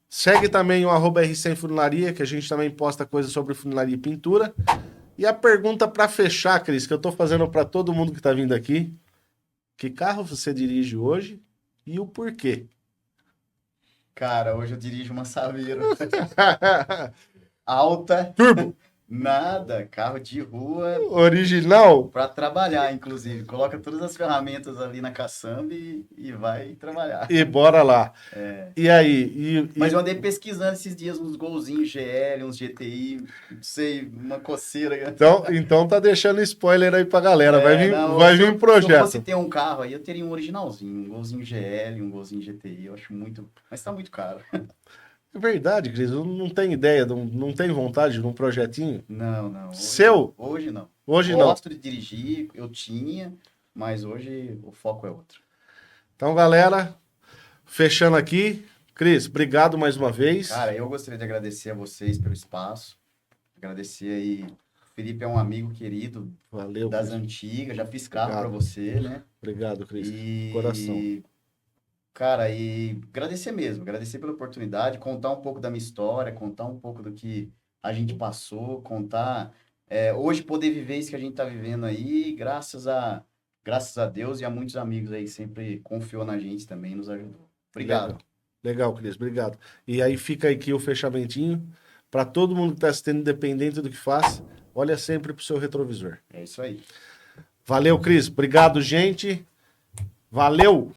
A: Segue também o @R100 Funilaria, que a gente também posta coisas sobre funilaria e pintura. E a pergunta pra fechar, Cris, que eu tô fazendo pra todo mundo que tá vindo aqui: que carro você dirige hoje e o porquê?
B: Cara, hoje eu dirijo uma Saveiro alta,
A: Turbo,
B: nada, carro de rua
A: original.
B: para trabalhar, inclusive. Coloca todas as ferramentas ali na caçamba e vai trabalhar.
A: E bora lá. E aí?
B: Mas eu andei pesquisando esses dias uns golzinhos GL, uns GTI, não sei, uma coceira.
A: Então tá deixando spoiler aí pra galera. Vai vir,
B: Não,
A: vai
B: se
A: vir
B: eu-
A: um projeto.
B: Se eu fosse ter um carro aí, eu teria um originalzinho, um golzinho GL, um golzinho GTI, eu acho muito... Mas tá muito caro.
A: É verdade, Cris. Eu não tenho ideia, não tenho vontade de um projetinho.
B: Não.
A: Seu?
B: Hoje não.
A: Hoje não.
B: Gosto de dirigir, eu tinha, mas hoje o foco é outro.
A: Então, galera, fechando aqui. Cris, obrigado mais uma vez.
B: Cara, eu gostaria de agradecer a vocês pelo espaço. Agradecer aí. O Felipe é um amigo querido
A: Valeu,
B: das
A: Cris.
B: antigas, já fiz carro
A: Obrigado.
B: para você, né?
A: Obrigado, Cris.
B: E,
A: Coração.
B: cara, e agradecer mesmo, agradecer pela oportunidade, contar um pouco da minha história, contar um pouco do que a gente passou, contar, hoje poder viver isso que a gente tá vivendo aí, graças a Deus e a muitos amigos aí que sempre confiou na gente também, nos ajudou. Obrigado.
A: Legal, Cris, obrigado. E aí fica aqui o fechamentinho. Para todo mundo que está assistindo, independente do que faz, olha sempre pro seu retrovisor.
B: É isso aí.
A: Valeu, Cris. Obrigado, gente. Valeu!